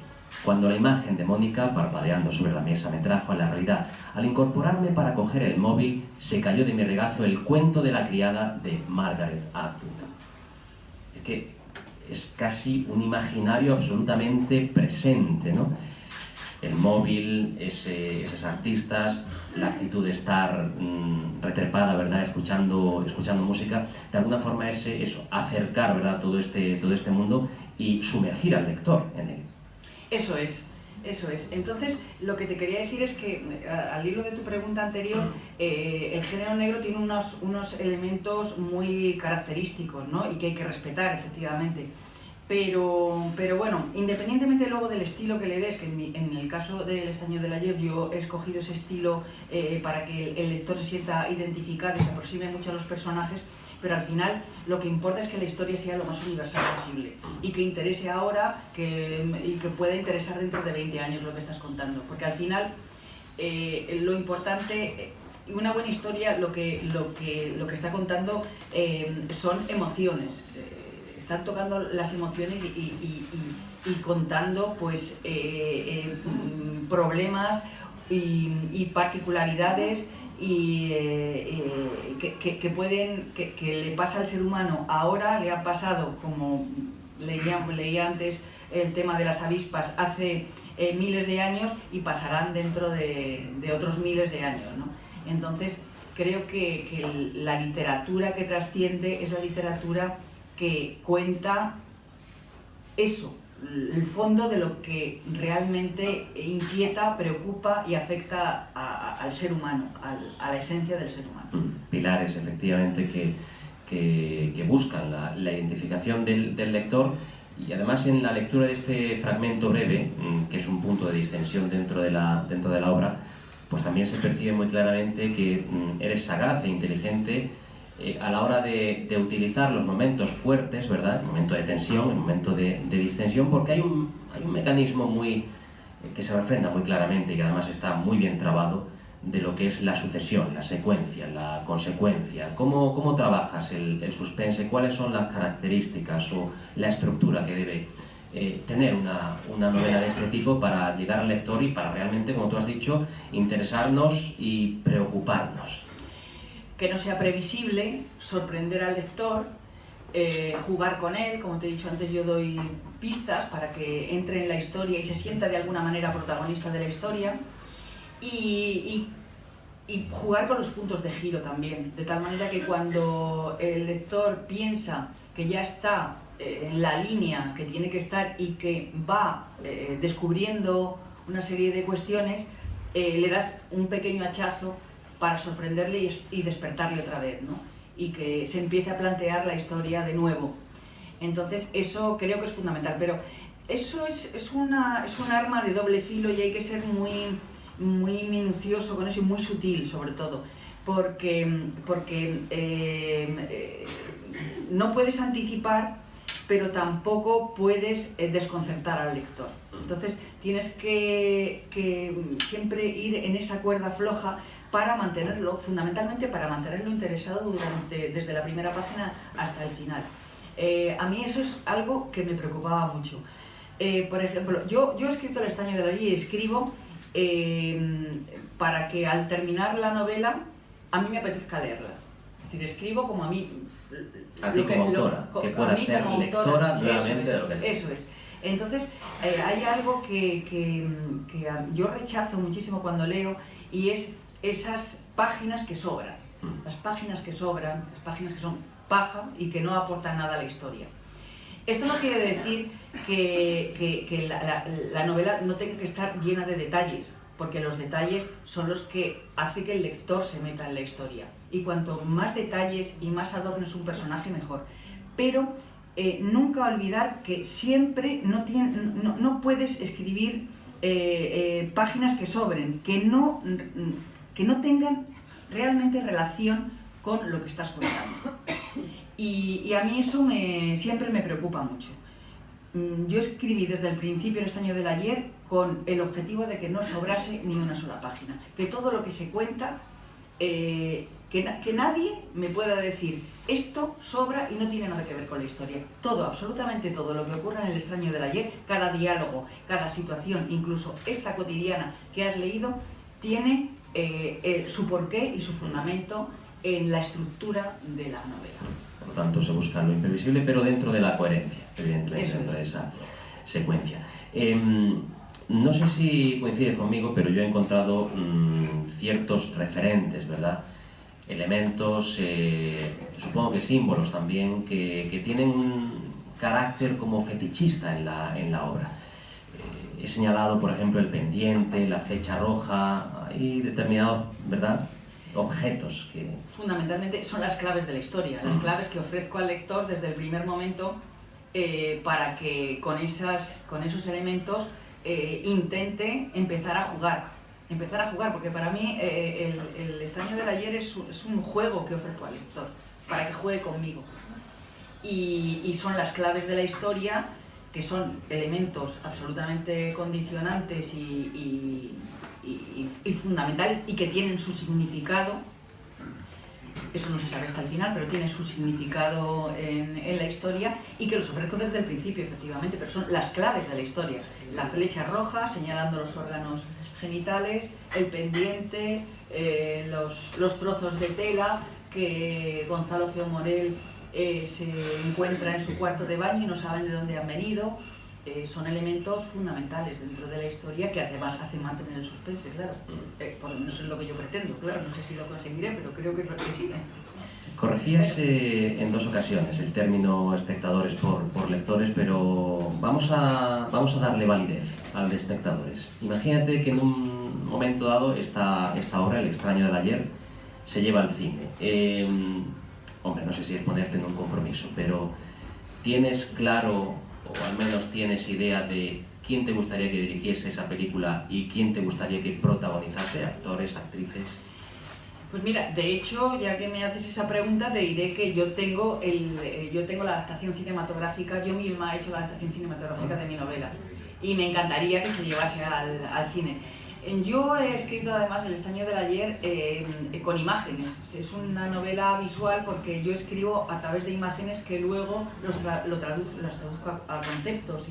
cuando la imagen de Mónica parpadeando sobre la mesa me trajo a la realidad. Al incorporarme para coger el móvil, se cayó de mi regazo el cuento de la criada de Margaret Atwood. Es que es casi un imaginario absolutamente presente, ¿no? El móvil, esos artistas, la actitud de estar retrepada, ¿verdad?, escuchando música, de alguna forma es eso, acercar, ¿verdad?, todo este mundo y sumergir al lector en él. Eso es. Entonces, lo que te quería decir es que, al hilo de tu pregunta anterior, el género negro tiene unos elementos muy característicos, ¿no?, y que hay que respetar, efectivamente. Pero bueno, independientemente luego del estilo que le des, que en el caso del Estaño del Ayer yo he escogido ese estilo para que el lector se sienta identificado y se aproxime mucho a los personajes, pero al final lo que importa es que la historia sea lo más universal posible y que interese ahora y que pueda interesar dentro de 20 años lo que estás contando, porque al final lo importante, una buena historia lo que está contando son emociones. Están tocando las emociones y contando, pues, problemas y particularidades que le pasa al ser humano ahora, le ha pasado, como leía antes el tema de las avispas, hace miles de años, y pasarán dentro de otros miles de años, ¿no? Entonces creo que la literatura que trasciende es la literatura que cuenta eso, el fondo de lo que realmente inquieta, preocupa y afecta al ser humano, a la esencia del ser humano. Pilares, efectivamente, que buscan la identificación del lector, y además en la lectura de este fragmento breve, que es un punto de distensión dentro de la obra, pues también se percibe muy claramente que eres sagaz e inteligente a la hora de utilizar los momentos fuertes, ¿verdad? El momento de tensión, el momento de distensión, porque hay un mecanismo que se refrenda muy claramente y que además está muy bien trabado, de lo que es la sucesión, la secuencia, la consecuencia. ¿Cómo trabajas el suspense? ¿Cuáles son las características o la estructura que debe tener una novela de este tipo para llegar al lector y para realmente, como tú has dicho, interesarnos y preocuparnos? Que no sea previsible, sorprender al lector, jugar con él, como te he dicho antes, yo doy pistas para que entre en la historia y se sienta de alguna manera protagonista de la historia, y jugar con los puntos de giro también, de tal manera que cuando el lector piensa que ya está en la línea que tiene que estar y que va descubriendo una serie de cuestiones, le das un pequeño hachazo para sorprenderle y despertarle otra vez, ¿no? Y que se empiece a plantear la historia de nuevo. Entonces eso creo que es fundamental, pero eso es un arma de doble filo y hay que ser muy minucioso con eso y muy sutil sobre todo, porque no puedes anticipar, pero tampoco puedes desconcertar al lector. Entonces tienes que siempre ir en esa cuerda floja para mantenerlo, fundamentalmente para mantenerlo interesado desde la primera página hasta el final. A mí eso es algo que me preocupaba mucho. Por ejemplo, yo he escrito El estaño de la Llave y escribo para que al terminar la novela a mí me apetezca leerla. Es decir, escribo como a mí... A ti como autora, que puedas ser lectora nuevamente de lo que es. Eso es. Entonces, hay algo que yo rechazo muchísimo cuando leo, y es esas páginas que sobran. Las páginas que sobran, las páginas que son paja y que no aportan nada a la historia. Esto no quiere decir que la novela no tenga que estar llena de detalles, porque los detalles son los que hacen que el lector se meta en la historia. Y cuanto más detalles y más adornes un personaje, mejor. Pero nunca olvidar que siempre no puedes escribir páginas que sobren, que no tengan realmente relación con lo que estás contando. Y a mí eso siempre me preocupa mucho. Yo escribí desde el principio El estaño del ayer con el objetivo de que no sobrase ni una sola página. Que todo lo que se cuenta, que nadie me pueda decir esto sobra y no tiene nada que ver con la historia. Todo, absolutamente todo lo que ocurra en El estaño del ayer, cada diálogo, cada situación, incluso esta cotidiana que has leído, tiene su porqué y su fundamento en la estructura de la novela. Por lo tanto, se busca lo imprevisible, pero dentro de la coherencia, evidentemente, Eso dentro es. de esa secuencia. No sé si coincides conmigo, pero yo he encontrado ciertos referentes, ¿verdad? Elementos, supongo que símbolos también, que tienen un carácter como fetichista en la obra. He señalado, por ejemplo, el pendiente, la flecha roja, hay determinados, ¿verdad?, objetos que... Fundamentalmente son las claves de la historia, las claves que ofrezco al lector desde el primer momento, para que con esos elementos intente empezar a jugar, porque para mí el estaño del ayer es un juego que ofrezco al lector, para que juegue conmigo. Y son las claves de la historia, que son elementos absolutamente condicionantes y fundamentales, y que tienen su significado. Eso no se sabe hasta el final, pero tiene su significado en la historia, y que los ofrezco desde el principio, efectivamente, pero son las claves de la historia. La flecha roja señalando los órganos genitales, el pendiente, los trozos de tela que Gonzalo Feo Morel se encuentra en su cuarto de baño y no saben de dónde han venido. Son elementos fundamentales dentro de la historia, que además hacen mantener el suspense, claro. Por lo menos es lo que yo pretendo, claro, no sé si lo conseguiré, pero creo que es lo que sí. Corregías en dos ocasiones el término espectadores por lectores, pero vamos a darle validez al de espectadores. Imagínate que en un momento dado esta obra, El extraño del ayer, se lleva al cine. hombre, no sé si es ponerte en un compromiso, pero ¿tienes claro, o al menos tienes idea de quién te gustaría que dirigiese esa película y quién te gustaría que protagonizase, actores, actrices? Pues mira, de hecho, ya que me haces esa pregunta, te diré que yo tengo la adaptación cinematográfica, yo misma he hecho la adaptación cinematográfica de mi novela y me encantaría que se llevase al cine. Yo he escrito además El estaño del ayer con imágenes. Es una novela visual porque yo escribo a través de imágenes que luego los traduzco a conceptos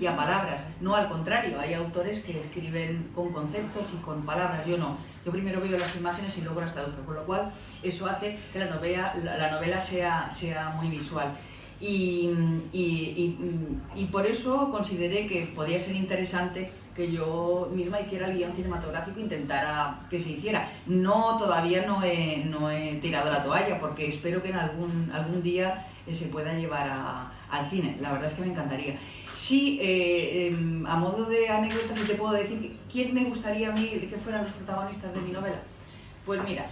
y a palabras. No al contrario, hay autores que escriben con conceptos y con palabras, yo no. Yo primero veo las imágenes y luego las traduzco, con lo cual eso hace que la novela sea muy visual. Y por eso consideré que podía ser interesante que yo misma hiciera el guión cinematográfico e intentara que se hiciera. Todavía no he tirado la toalla, porque espero que en algún día se pueda llevar al cine. La verdad es que me encantaría. Sí, a modo de anécdota, sí te puedo decir quién me gustaría a mí que fueran los protagonistas de mi novela. Pues mira,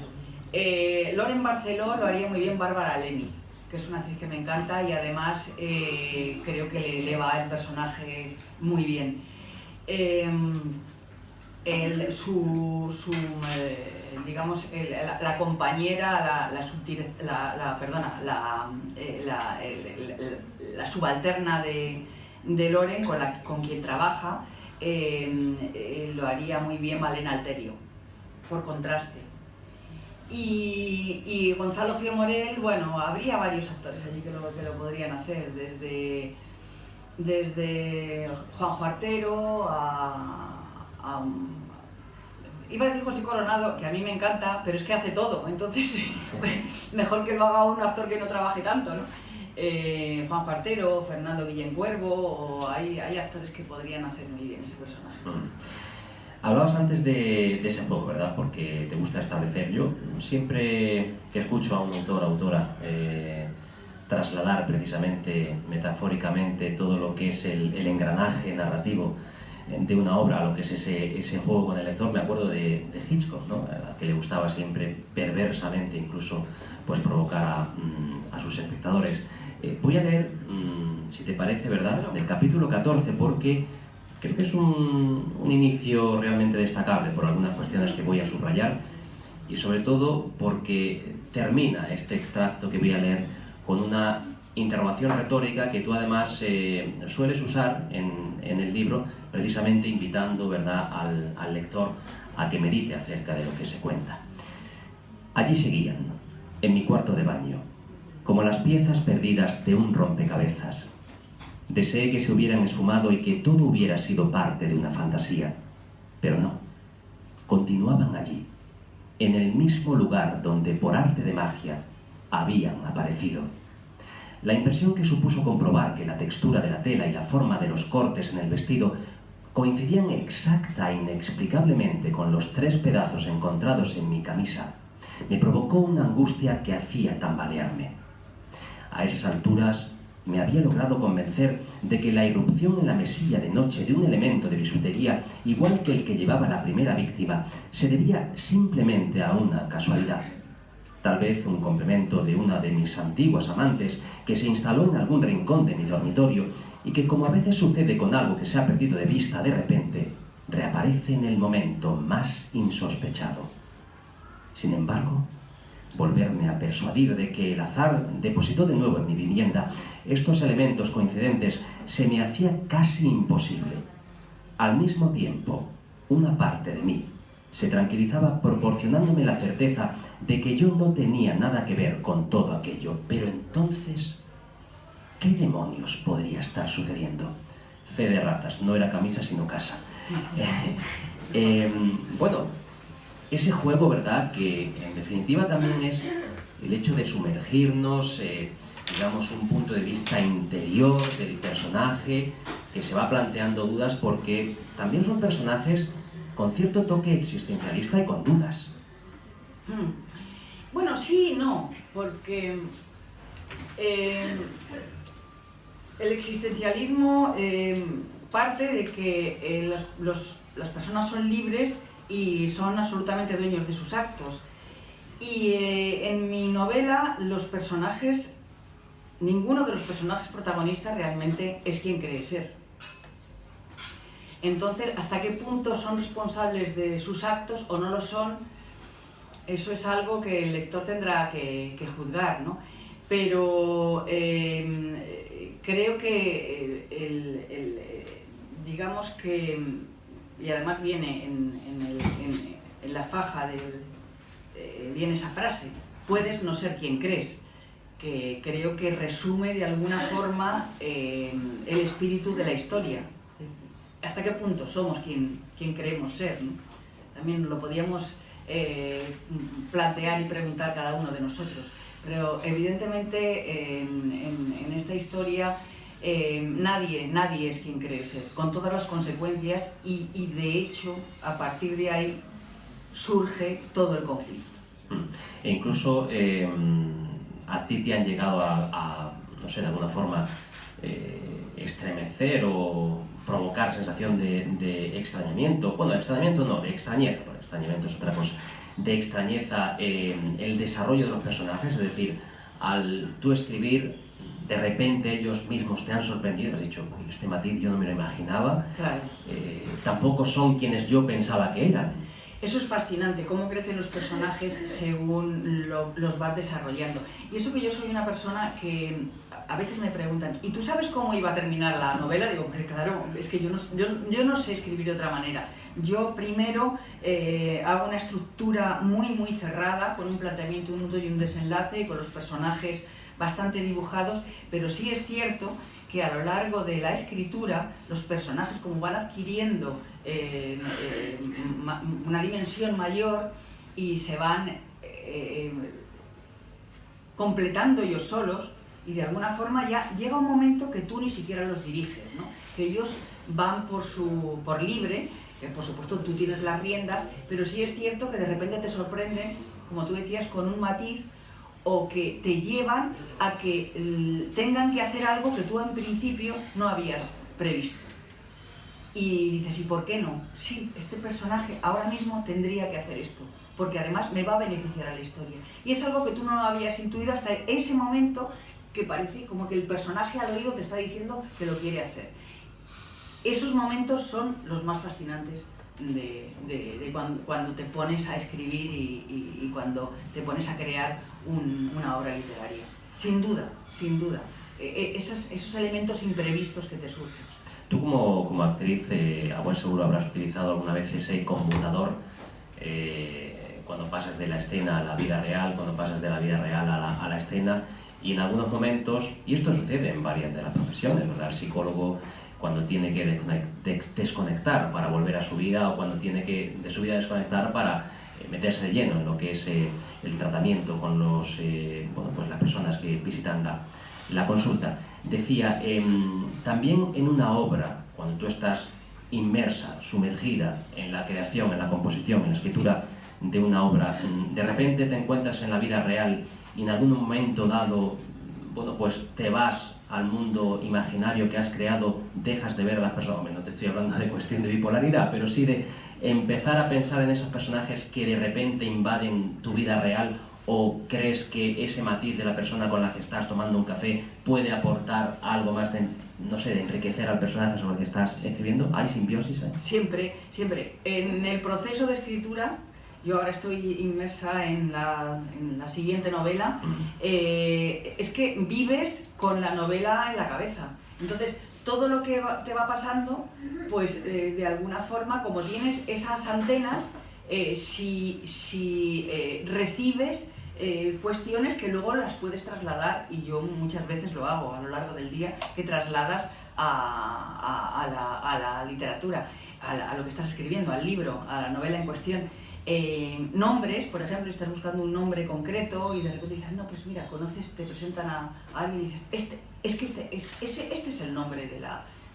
Loren Barceló lo haría muy bien Bárbara Leni, que es una actriz que me encanta y además creo que le eleva el personaje muy bien. Digamos, la compañera, la subalterna de Loren, con quien trabaja, lo haría muy bien Malena Alterio, por contraste. Y Gonzalo Fiomorel, bueno, habría varios actores allí que lo podrían hacer, desde Juanjo Artero iba a decir José Coronado, que a mí me encanta, pero es que hace todo, entonces mejor que lo haga un actor que no trabaje tanto, ¿no? Juanjo Artero, Fernando Guillén Cuervo, hay actores que podrían hacer muy bien ese personaje. Hablabas antes de ese juego, ¿verdad? Porque te gusta establecer. Yo siempre que escucho a un autor o autora trasladar precisamente, metafóricamente, todo lo que es el engranaje narrativo de una obra, a lo que es ese juego con el lector, me acuerdo de Hitchcock, ¿no? A que le gustaba siempre, perversamente incluso, pues provocar a sus espectadores. Voy a leer, si te parece, ¿verdad?, del capítulo 14, porque creo que es un inicio realmente destacable por algunas cuestiones que voy a subrayar y sobre todo porque termina este extracto que voy a leer con una interrogación retórica que tú además sueles usar en el libro, precisamente invitando, ¿verdad?, al lector a que medite acerca de lo que se cuenta. Allí seguían, en mi cuarto de baño, como las piezas perdidas de un rompecabezas. Deseé que se hubieran esfumado y que todo hubiera sido parte de una fantasía, pero no. Continuaban allí, en el mismo lugar donde por arte de magia habían aparecido. La impresión que supuso comprobar que la textura de la tela y la forma de los cortes en el vestido coincidían exacta e inexplicablemente con los 3 pedazos encontrados en mi camisa me provocó una angustia que hacía tambalearme. A esas alturas me había logrado convencer de que la irrupción en la mesilla de noche de un elemento de bisutería igual que el que llevaba la primera víctima se debía simplemente a una casualidad. Tal vez un complemento de una de mis antiguas amantes que se instaló en algún rincón de mi dormitorio y que, como a veces sucede con algo que se ha perdido de vista de repente, reaparece en el momento más insospechado. Sin embargo, volverme a persuadir de que el azar depositó de nuevo en mi vivienda estos elementos coincidentes se me hacía casi imposible. Al mismo tiempo, una parte de mí se tranquilizaba proporcionándome la certeza de que yo no tenía nada que ver con todo aquello. Pero entonces, ¿qué demonios podría estar sucediendo? Fe de ratas, no era camisa sino casa. Bueno, ese juego, ¿verdad?, que en definitiva también es el hecho de sumergirnos, digamos, un punto de vista interior del personaje que se va planteando dudas porque también son personajes con cierto toque existencialista y con dudas. Bueno, sí y no, porque el existencialismo parte de que las personas son libres y son absolutamente dueños de sus actos. Y en mi novela ninguno de los personajes protagonistas realmente es quien cree ser. Entonces, ¿hasta qué punto son responsables de sus actos o no lo son? Eso es algo que el lector tendrá que juzgar, ¿no? Pero creo que digamos que, y además viene en la faja viene esa frase, puedes no ser quien crees, que creo que resume de alguna forma el espíritu de la historia. ¿Hasta qué punto somos quien creemos ser, ¿no? También lo podíamos plantear y preguntar cada uno de nosotros, pero evidentemente en esta historia nadie es quien cree ser, con todas las consecuencias y de hecho a partir de ahí surge todo el conflicto. E incluso a ti te han llegado no sé, de alguna forma estremecer o provocar sensación de extrañamiento. Bueno, extrañamiento no, de extrañeza, porque extrañamiento es otra cosa. De extrañeza el desarrollo de los personajes, es decir, al tú escribir, de repente ellos mismos te han sorprendido, has dicho, este matiz yo no me lo imaginaba, claro. Tampoco son quienes yo pensaba que eran. Eso es fascinante, cómo crecen los personajes según los vas desarrollando. Y eso que yo soy una persona que a veces me preguntan, ¿y tú sabes cómo iba a terminar la novela? Digo, hombre, claro, es que yo no sé escribir de otra manera. Yo primero hago una estructura muy cerrada, con un planteamiento, un nudo y un desenlace, y con los personajes bastante dibujados, pero sí es cierto que a lo largo de la escritura los personajes, como van adquiriendo una dimensión mayor y se van completando ellos solos, y de alguna forma ya llega un momento que tú ni siquiera los diriges, ¿no? Que ellos van por libre, que por supuesto tú tienes las riendas, pero sí es cierto que de repente te sorprenden, como tú decías, con un matiz, o que te llevan a que tengan que hacer algo que tú en principio no habías previsto. Y dices, ¿y por qué no? Sí, este personaje ahora mismo tendría que hacer esto, porque además me va a beneficiar a la historia. Y es algo que tú no habías intuido hasta ese momento, que parece como que el personaje al oído te está diciendo que lo quiere hacer. Esos momentos son los más fascinantes de cuando te pones a escribir y cuando te pones a crear una obra literaria. Sin duda, esos elementos imprevistos que te surgen. Tú como actriz, a buen seguro habrás utilizado alguna vez ese conmutador cuando pasas de la escena a la vida real, cuando pasas de la vida real a la escena, y en algunos momentos, y esto sucede en varias de las profesiones, ¿verdad? El psicólogo, cuando tiene que desconectar para volver a su vida, o cuando tiene que de su vida desconectar para meterse de lleno en lo que es el tratamiento con las personas que visitan la consulta. Decía, también en una obra, cuando tú estás inmersa, sumergida en la creación, en la composición, en la escritura de una obra, de repente te encuentras en la vida real y en algún momento dado, pues te vas al mundo imaginario que has creado, dejas de ver a las personas. Hombre, no te estoy hablando de cuestión de bipolaridad, pero sí de empezar a pensar en esos personajes que de repente invaden tu vida real, o crees que ese matiz de la persona con la que estás tomando un café puede aportar algo más de, no sé, de enriquecer al personaje sobre el que estás escribiendo. ¿Hay simbiosis? Siempre. En el proceso de escritura, yo ahora estoy inmersa en la siguiente novela, es que vives con la novela en la cabeza. Entonces, todo lo que te va pasando, pues de alguna forma, como tienes esas antenas, si recibes cuestiones que luego las puedes trasladar, y yo muchas veces lo hago a lo largo del día, que trasladas a la literatura, a lo que estás escribiendo, al libro, a la novela en cuestión. Nombres, por ejemplo, estás buscando un nombre concreto y de repente dices, no, pues mira, conoces, te presentan a alguien y dices, este es el nombre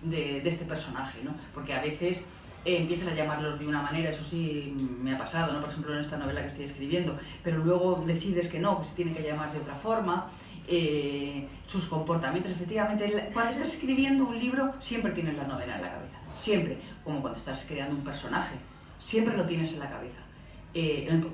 de este personaje, ¿no? Porque a veces empiezas a llamarlos de una manera, eso sí me ha pasado, ¿no? Por ejemplo, en esta novela que estoy escribiendo, pero luego decides que no, que se tiene que llamar de otra forma, sus comportamientos, efectivamente. Cuando estás escribiendo un libro siempre tienes la novela en la cabeza, siempre, como cuando estás creando un personaje, siempre lo tienes en la cabeza.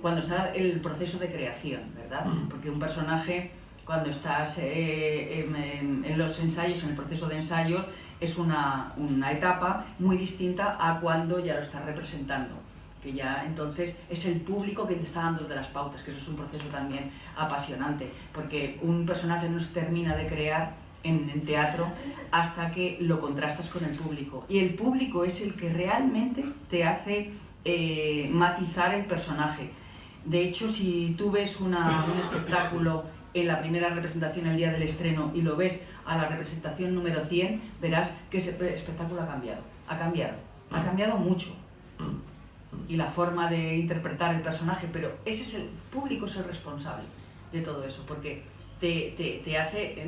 cuando está el proceso de creación, ¿verdad? Porque un personaje, cuando estás en los ensayos, en el proceso de ensayos, es una etapa muy distinta a cuando ya lo estás representando, que ya entonces es el público que te está dando de las pautas, que eso es un proceso también apasionante, porque un personaje no se termina de crear en teatro hasta que lo contrastas con el público, y el público es el que realmente te hace matizar el personaje. De hecho, si tú ves un espectáculo en la primera representación el día del estreno y lo ves a la representación número 100, verás que ese espectáculo ha cambiado mucho, y la forma de interpretar el personaje, pero ese es el público, es el responsable de todo eso, porque te hace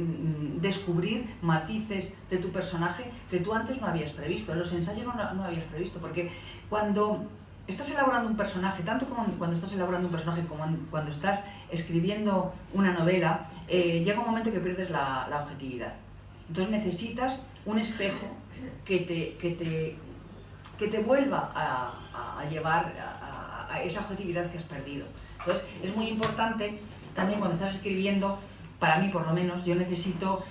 descubrir matices de tu personaje que tú antes no habías previsto, en los ensayos no habías previsto, porque cuando estás elaborando un personaje, tanto como cuando estás elaborando un personaje como cuando estás escribiendo una novela, llega un momento que pierdes la objetividad. Entonces necesitas un espejo que te vuelva a llevar a esa objetividad que has perdido. Entonces es muy importante también cuando estás escribiendo, para mí por lo menos, yo necesito,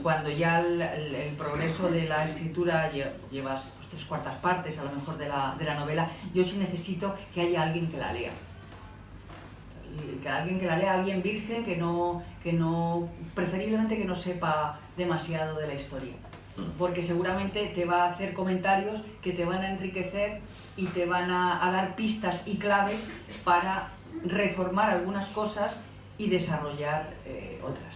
cuando ya el progreso de la escritura llevas pues, 3/4 partes a lo mejor de la novela, yo sí necesito que haya alguien que la lea. Alguien virgen que no, preferiblemente que no sepa demasiado de la historia, porque seguramente te va a hacer comentarios que te van a enriquecer y te van a dar pistas y claves para reformar algunas cosas y desarrollar otras.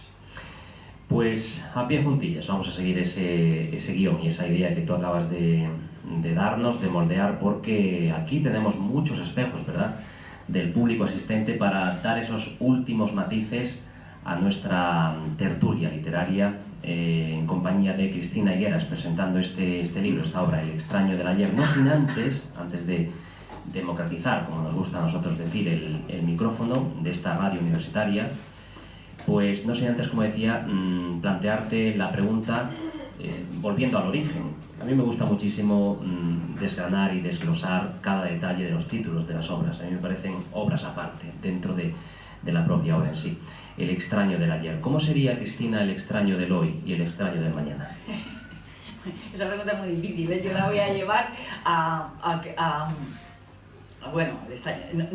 Pues a pie juntillas vamos a seguir ese guión y esa idea que tú acabas de darnos, de moldear, porque aquí tenemos muchos espejos, ¿verdad?, del público asistente para dar esos últimos matices a nuestra tertulia literaria en compañía de Cristina Higueras, presentando este libro, esta obra, El extraño del ayer. No sin antes de democratizar, como nos gusta a nosotros decir, el micrófono de esta radio universitaria, pues no sin antes, como decía, plantearte la pregunta, volviendo al origen. A mí me gusta muchísimo desgranar y desglosar cada detalle de los títulos de las obras. A mí me parecen obras aparte, dentro de la propia obra en sí. El extraño del ayer. ¿Cómo sería, Cristina, el extraño del hoy y el extraño del mañana? Esa pregunta es muy difícil, ¿eh? Yo la voy a llevar bueno,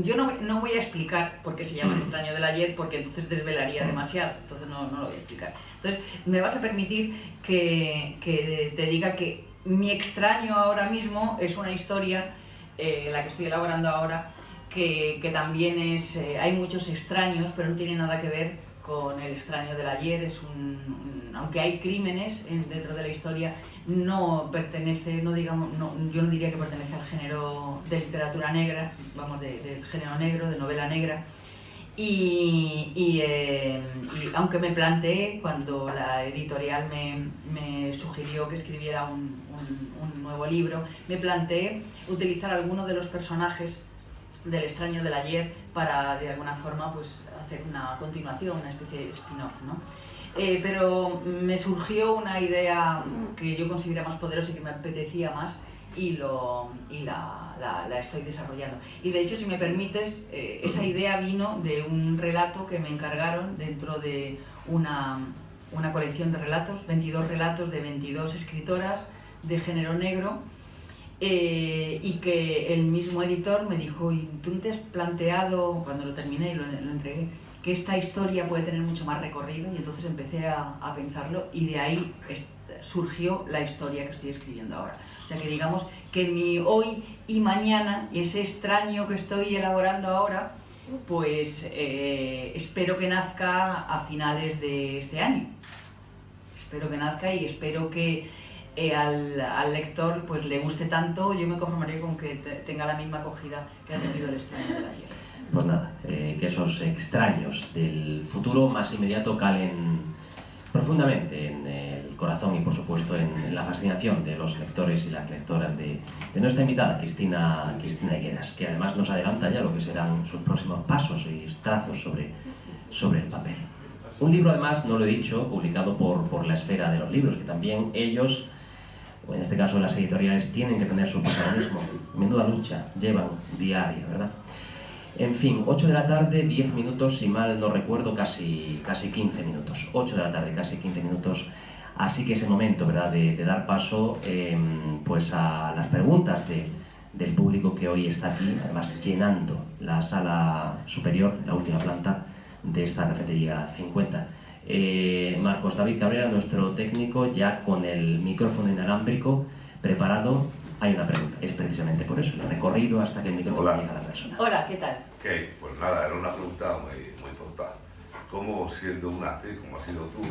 yo no voy a explicar por qué se llama el extraño del ayer, porque entonces desvelaría demasiado, entonces no lo voy a explicar. Entonces, me vas a permitir que te diga que mi extraño ahora mismo es una historia, la que estoy elaborando ahora, que también es, hay muchos extraños, pero no tiene nada que ver con el extraño del ayer. Aunque hay crímenes dentro de la historia, no pertenece, yo no diría que pertenece al género de literatura negra, vamos, del género negro, de novela negra. Y aunque me planteé, cuando la editorial me sugirió que escribiera un nuevo libro, me planteé utilizar algunos de los personajes del extraño del ayer para, de alguna forma, pues, hacer una continuación, una especie de spin-off, ¿no? Pero me surgió una idea que yo consideraba más poderosa y que me apetecía más, y la estoy desarrollando. Y de hecho, si me permites, esa idea vino de un relato que me encargaron dentro de una colección de relatos, 22 relatos de 22 escritoras de género negro, y que el mismo editor me dijo: ¿y tú no te has planteado, cuando lo terminé y lo entregué, que esta historia puede tener mucho más recorrido? Y entonces empecé a pensarlo, y de ahí surgió la historia que estoy escribiendo ahora. O sea que digamos que mi hoy y mañana, y ese extraño que estoy elaborando ahora, pues espero que nazca a finales de este año. Espero que nazca, y espero que al lector pues le guste tanto. Yo me conformaría con que tenga la misma acogida que ha tenido el extraño del ayer. Pues nada, que esos extraños del futuro más inmediato calen profundamente en el corazón y, por supuesto, en la fascinación de los lectores y las lectoras de nuestra invitada, Cristina Higueras, que además nos adelanta ya lo que serán sus próximos pasos y trazos sobre el papel. Un libro, además, no lo he dicho, publicado por La Esfera de los Libros, que también ellos en este caso las editoriales, tienen que tener su protagonismo. Menuda lucha llevan diaria, ¿verdad? En fin, 8 de la tarde, 10 minutos, si mal no recuerdo, casi 15 minutos. 8 de la tarde, casi 15 minutos. Así que es el momento, ¿verdad?, de dar paso pues a las preguntas del público que hoy está aquí, además llenando la sala superior, la última planta de esta cafetería 50. Marcos David Cabrera, nuestro técnico, ya con el micrófono inalámbrico preparado. Hay una pregunta, es precisamente por eso, el recorrido hasta que el micrófono llega a la persona. Hola, ¿qué tal? ¿Qué? Pues nada, era una pregunta muy tonta. ¿Cómo, siendo una actriz como has sido tú,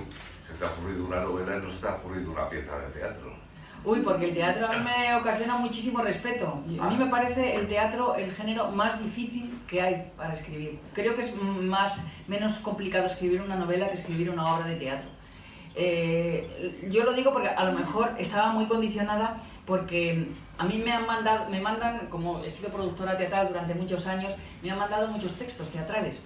se te ha ocurrido una novela y no se te ha ocurrido una pieza de teatro? Uy, porque el teatro a mí me ocasiona muchísimo respeto. A mí me parece el teatro el género más difícil que hay para escribir. Creo que es menos complicado escribir una novela que escribir una obra de teatro. Yo lo digo porque a lo mejor estaba muy condicionada porque a mí me mandan, como he sido productora teatral durante muchos años, me han mandado muchos textos teatrales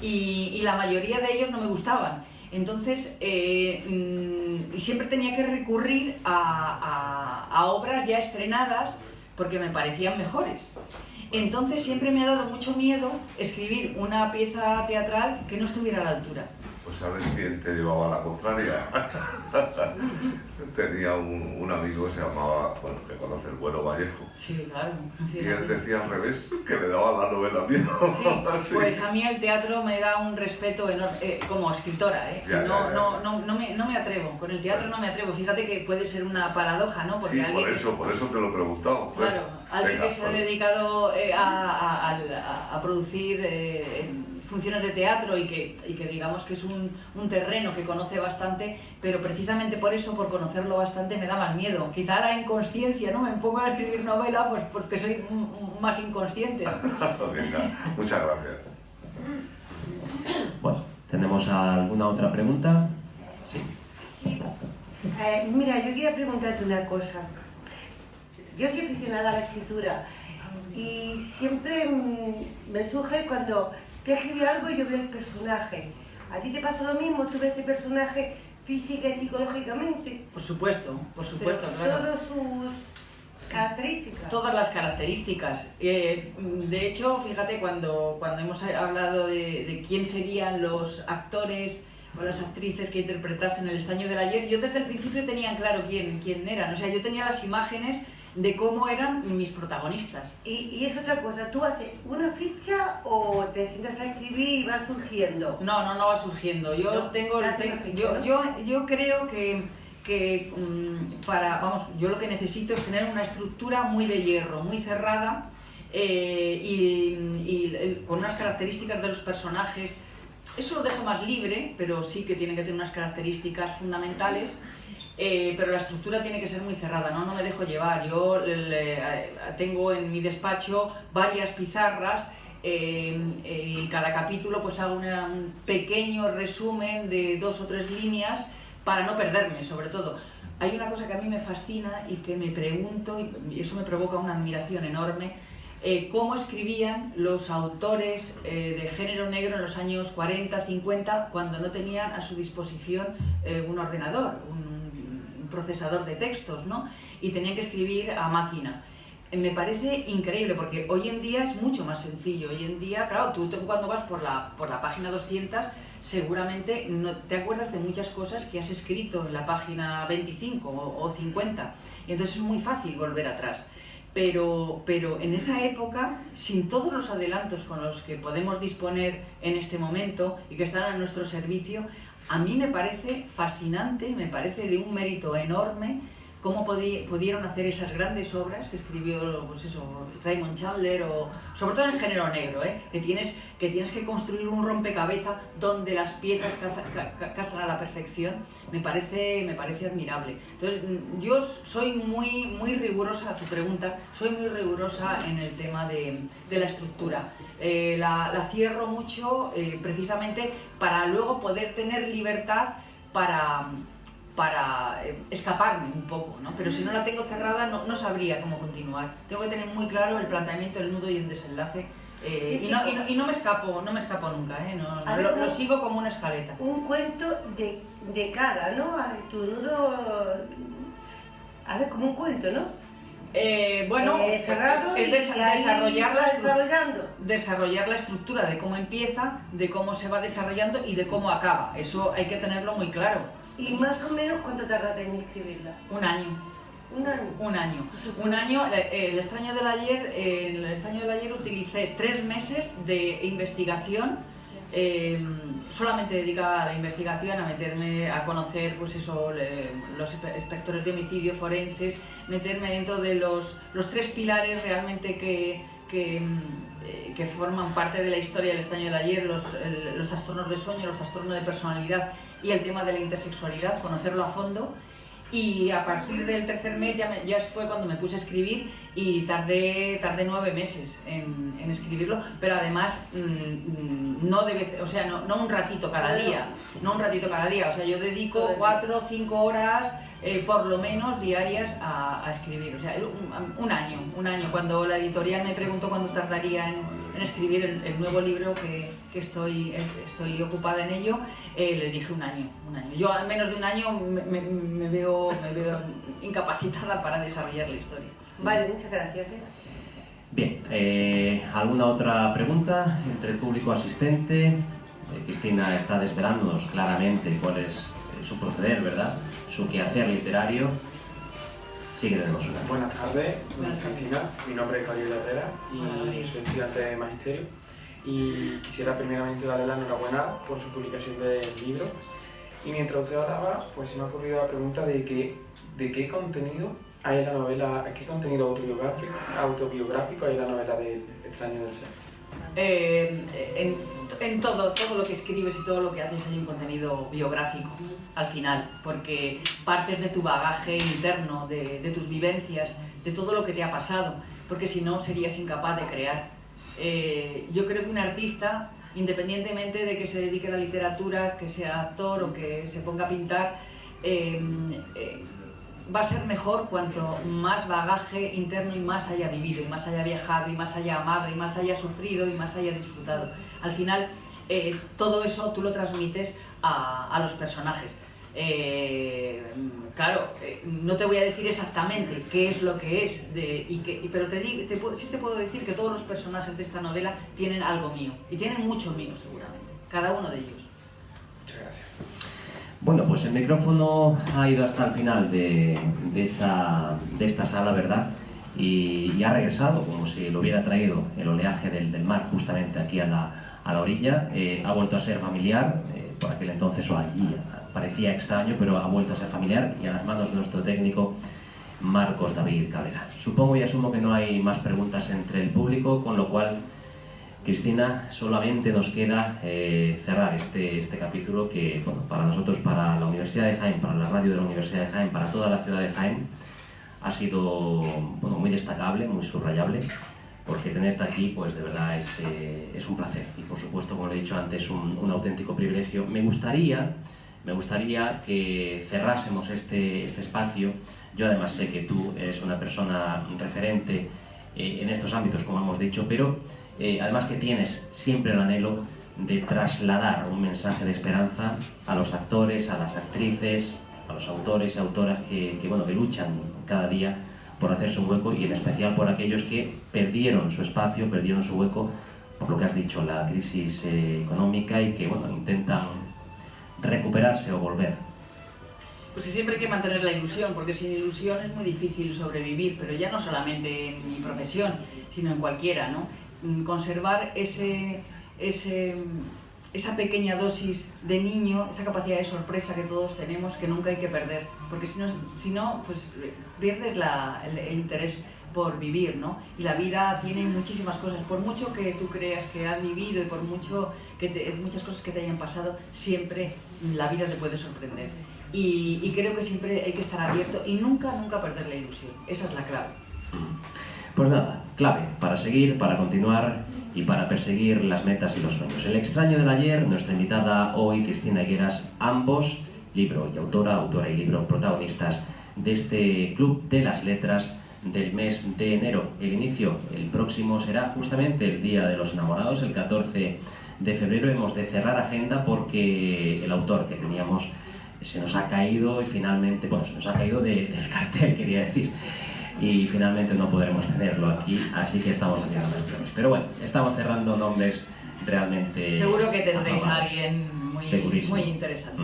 y la mayoría de ellos no me gustaban. Entonces, y siempre tenía que recurrir a obras ya estrenadas porque me parecían mejores. Entonces siempre me ha dado mucho miedo escribir una pieza teatral que no estuviera a la altura. Pues ¿sabes quién te llevaba a la contraria? Tenía un amigo que se llamaba, bueno, que conoce el Bueno Vallejo. Sí, claro. Y él decía al revés, que le daba la novela miedo. Sí, sí. Pues a mí el teatro me da un respeto enorme, como escritora, No me atrevo, con el teatro no me atrevo. Fíjate que puede ser una paradoja, ¿no? Porque sí, por eso te lo he preguntado. Pues. Claro, alguien que se ha dedicado a producir funciones de teatro y que digamos que es un terreno que conoce bastante, pero precisamente por eso, por conocerlo bastante, me da más miedo. Quizá la inconsciencia, ¿no? Me pongo a escribir novela pues porque soy más inconsciente. Venga, muchas gracias. Bueno, ¿tenemos alguna otra pregunta? Sí. Mira, yo quería preguntarte una cosa. Yo soy aficionada a la escritura y siempre me surge cuando te escribo algo y yo veo el personaje. ¿A ti te pasa lo mismo? ¿Tú ves ese personaje física y psicológicamente? Por supuesto, Pero claro. todas sus características. Todas las características. De hecho, fíjate, cuando hemos hablado de quién serían los actores o las actrices que interpretasen El estaño del ayer, yo desde el principio tenía claro quién eran. O sea, yo tenía las imágenes de cómo eran mis protagonistas. Y es otra cosa, ¿tú haces una ficha o te sientas a escribir y va surgiendo? No va surgiendo. Yo creo que yo lo que necesito es tener una estructura muy de hierro, muy cerrada y con unas características de los personajes. Eso lo dejo más libre, pero sí que tiene que tener unas características fundamentales. Pero la estructura tiene que ser muy cerrada, no me dejo llevar. Yo tengo en mi despacho varias pizarras y cada capítulo pues hago un pequeño resumen de 2 o 3 líneas para no perderme, sobre todo. Hay una cosa que a mí me fascina y que me pregunto, y eso me provoca una admiración enorme, cómo escribían los autores de género negro en los años 40, 50, cuando no tenían a su disposición un ordenador, un procesador de textos, ¿no? Y tenían que escribir a máquina. Me parece increíble porque hoy en día es mucho más sencillo. Hoy en día, claro, tú cuando vas por la página 200 seguramente no te acuerdas de muchas cosas que has escrito en la página 25 o 50 y entonces es muy fácil volver atrás. Pero en esa época, sin todos los adelantos con los que podemos disponer en este momento y que están a nuestro servicio, a mí me parece fascinante, me parece de un mérito enorme cómo pudieron hacer esas grandes obras que escribió pues eso, Raymond Chandler, o sobre todo en el género negro, que tienes que construir un rompecabezas donde las piezas casan a la perfección. Me parece admirable. Entonces, yo soy muy rigurosa, a tu pregunta, soy muy rigurosa en el tema de la estructura. La cierro mucho precisamente para luego poder tener libertad para escaparme un poco, ¿no? Pero si no la tengo cerrada no sabría cómo continuar. Tengo que tener muy claro el planteamiento, el nudo y el desenlace. Y no me escapo nunca, lo sigo como una escaleta. Un cuento de cada, ¿no? Tu nudo haces como un cuento, ¿no? Bueno, cerrado es y ahí desarrollar va desarrollando. desarrollar la estructura de cómo empieza, de cómo se va desarrollando y de cómo acaba. Eso hay que tenerlo muy claro. ¿Y más o menos cuánto tardaste en escribirla? Un año. ¿Un año? Un año. Un año, el extraño del ayer, en el extraño del ayer utilicé 3 meses de investigación, solamente dedicada a la investigación, a meterme a conocer pues eso, los inspectores de homicidio forenses, meterme dentro de los 3 pilares realmente que forman parte de la historia del extraño del ayer, los trastornos de sueño, los trastornos de personalidad y el tema de la intersexualidad, conocerlo a fondo. Y a partir del 3er mes ya fue cuando me puse a escribir y tardé 9 meses en escribirlo, pero además no un ratito cada día, o sea, yo dedico 4 o 5 horas por lo menos diarias a escribir, o sea, un año. Cuando la editorial me preguntó cuándo tardaría en escribir el nuevo libro que estoy ocupada en ello, le dije un año. Yo al menos de un año me veo incapacitada para desarrollar la historia. Vale, muchas gracias. Bien, ¿alguna otra pregunta entre el público asistente? Cristina está desvelándonos claramente cuál es su proceder, ¿verdad? Su quehacer literario. Sí que tenemos una. Buenas tardes, Buenas tardes. Cristina. Mi nombre es Gabriel Herrera y soy estudiante de Magisterio. Y quisiera primeramente darle la enhorabuena por su publicación del libro. Y mientras usted hablaba, pues se me ha ocurrido la pregunta de qué contenido hay en la novela, qué contenido autobiográfico hay en la novela del extraño del ser. En todo lo que escribes y todo lo que haces hay un contenido biográfico al final, porque partes de tu bagaje interno, de tus vivencias, de todo lo que te ha pasado, porque si no serías incapaz de crear. Yo creo que un artista, independientemente de que se dedique a la literatura, que sea actor o que se ponga a pintar, va a ser mejor cuanto más bagaje interno y más haya vivido, y más haya viajado, y más haya amado, y más haya sufrido, y más haya disfrutado. Al final, todo eso tú lo transmites a los personajes. Claro, no te voy a decir exactamente qué es lo que es, pero sí te puedo decir que todos los personajes de esta novela tienen algo mío, y tienen mucho mío seguramente, cada uno de ellos. Muchas gracias. Bueno, pues el micrófono ha ido hasta el final de esta sala, ¿verdad? Y ha regresado como si lo hubiera traído el oleaje del mar justamente aquí a la orilla. Ha vuelto a ser familiar, por aquel entonces o allí parecía extraño, pero ha vuelto a ser familiar y a las manos de nuestro técnico Marcos David Cabrera. Supongo y asumo que no hay más preguntas entre el público, con lo cual, Cristina, solamente nos queda cerrar este capítulo que, bueno, para nosotros, para la Universidad de Jaén, para la radio de la Universidad de Jaén, para toda la ciudad de Jaén, ha sido, bueno, muy destacable, muy subrayable, porque tenerte aquí, pues de verdad es un placer y, por supuesto, como le he dicho antes, un auténtico privilegio. Me gustaría que cerrásemos este espacio. Yo además sé que tú eres una persona referente en estos ámbitos, como hemos dicho, pero además que tienes siempre el anhelo de trasladar un mensaje de esperanza a los actores, a las actrices, a los autores y autoras que luchan cada día por hacerse un hueco, y en especial por aquellos que perdieron su espacio, perdieron su hueco por lo que has dicho, la crisis económica, y que intentan recuperarse o volver. Pues que siempre hay que mantener la ilusión, porque sin ilusión es muy difícil sobrevivir, pero ya no solamente en mi profesión, sino en cualquiera, ¿no? Conservar esa pequeña dosis de niño, esa capacidad de sorpresa que todos tenemos, que nunca hay que perder, porque si no pues pierdes el interés por vivir, ¿no? Y la vida tiene muchísimas cosas, por mucho que tú creas que has vivido y por mucho muchas cosas que te hayan pasado, siempre la vida te puede sorprender. Y creo que siempre hay que estar abierto y nunca perder la ilusión. Esa es la clave. Pues nada, clave para seguir, para continuar y para perseguir las metas y los sueños. El extraño del ayer, nuestra invitada hoy, Cristina Higueras, ambos, libro y autora y libro, protagonistas de este Club de las Letras del mes de enero. El inicio, el próximo, será justamente el Día de los Enamorados, el 14 de febrero. Hemos de cerrar agenda porque el autor que teníamos se nos ha caído y finalmente, bueno, se nos ha caído del cartel, quería decir, y finalmente no podremos tenerlo aquí, así que estamos haciendo gestiones. Pero bueno, estamos cerrando nombres realmente Seguro que tendréis a afamados. alguien Segurísimo. muy interesante.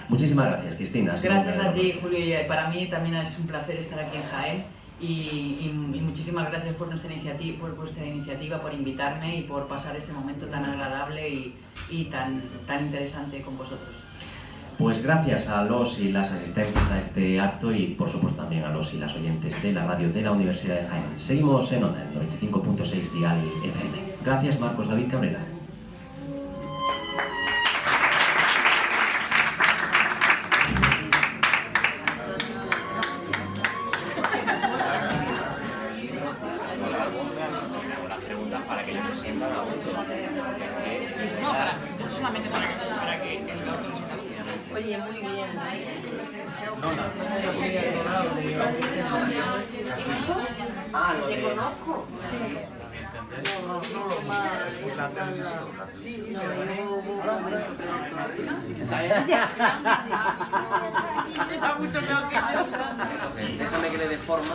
Muchísimas gracias, Cristina. Ha sido un Gracias a verdadero ti, Julio, y para mí también es un placer estar aquí en Jaén y muchísimas gracias por vuestra iniciativa, por invitarme y por pasar este momento tan agradable y tan interesante con vosotros. Pues gracias a los y las asistentes a este acto y por supuesto también a los y las oyentes de la radio de la Universidad de Jaén. Seguimos en onda, en 95.6 Dial FM. Gracias, Marcos David Cabrera. Oye, muy bien. ¿Te conozco? Sí. Déjame que le dé forma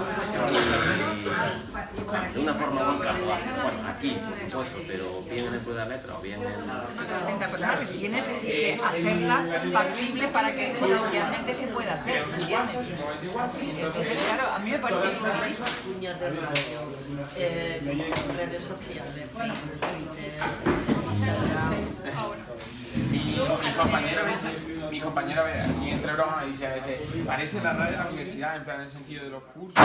de una forma u otra. Bueno, aquí, por supuesto, pero bien en el pie de la letra o bien en... 30 personajes, tienes que hacerla factible para que potencialmente se pueda hacer, ¿entiendes? Entonces, claro, a mí me parece difícil. Cuñas de radio, redes sociales, Facebook, Twitter, mi compañera ve así entre bromas y dice a veces, parece la radio de la universidad, en plan en el sentido de los cursos.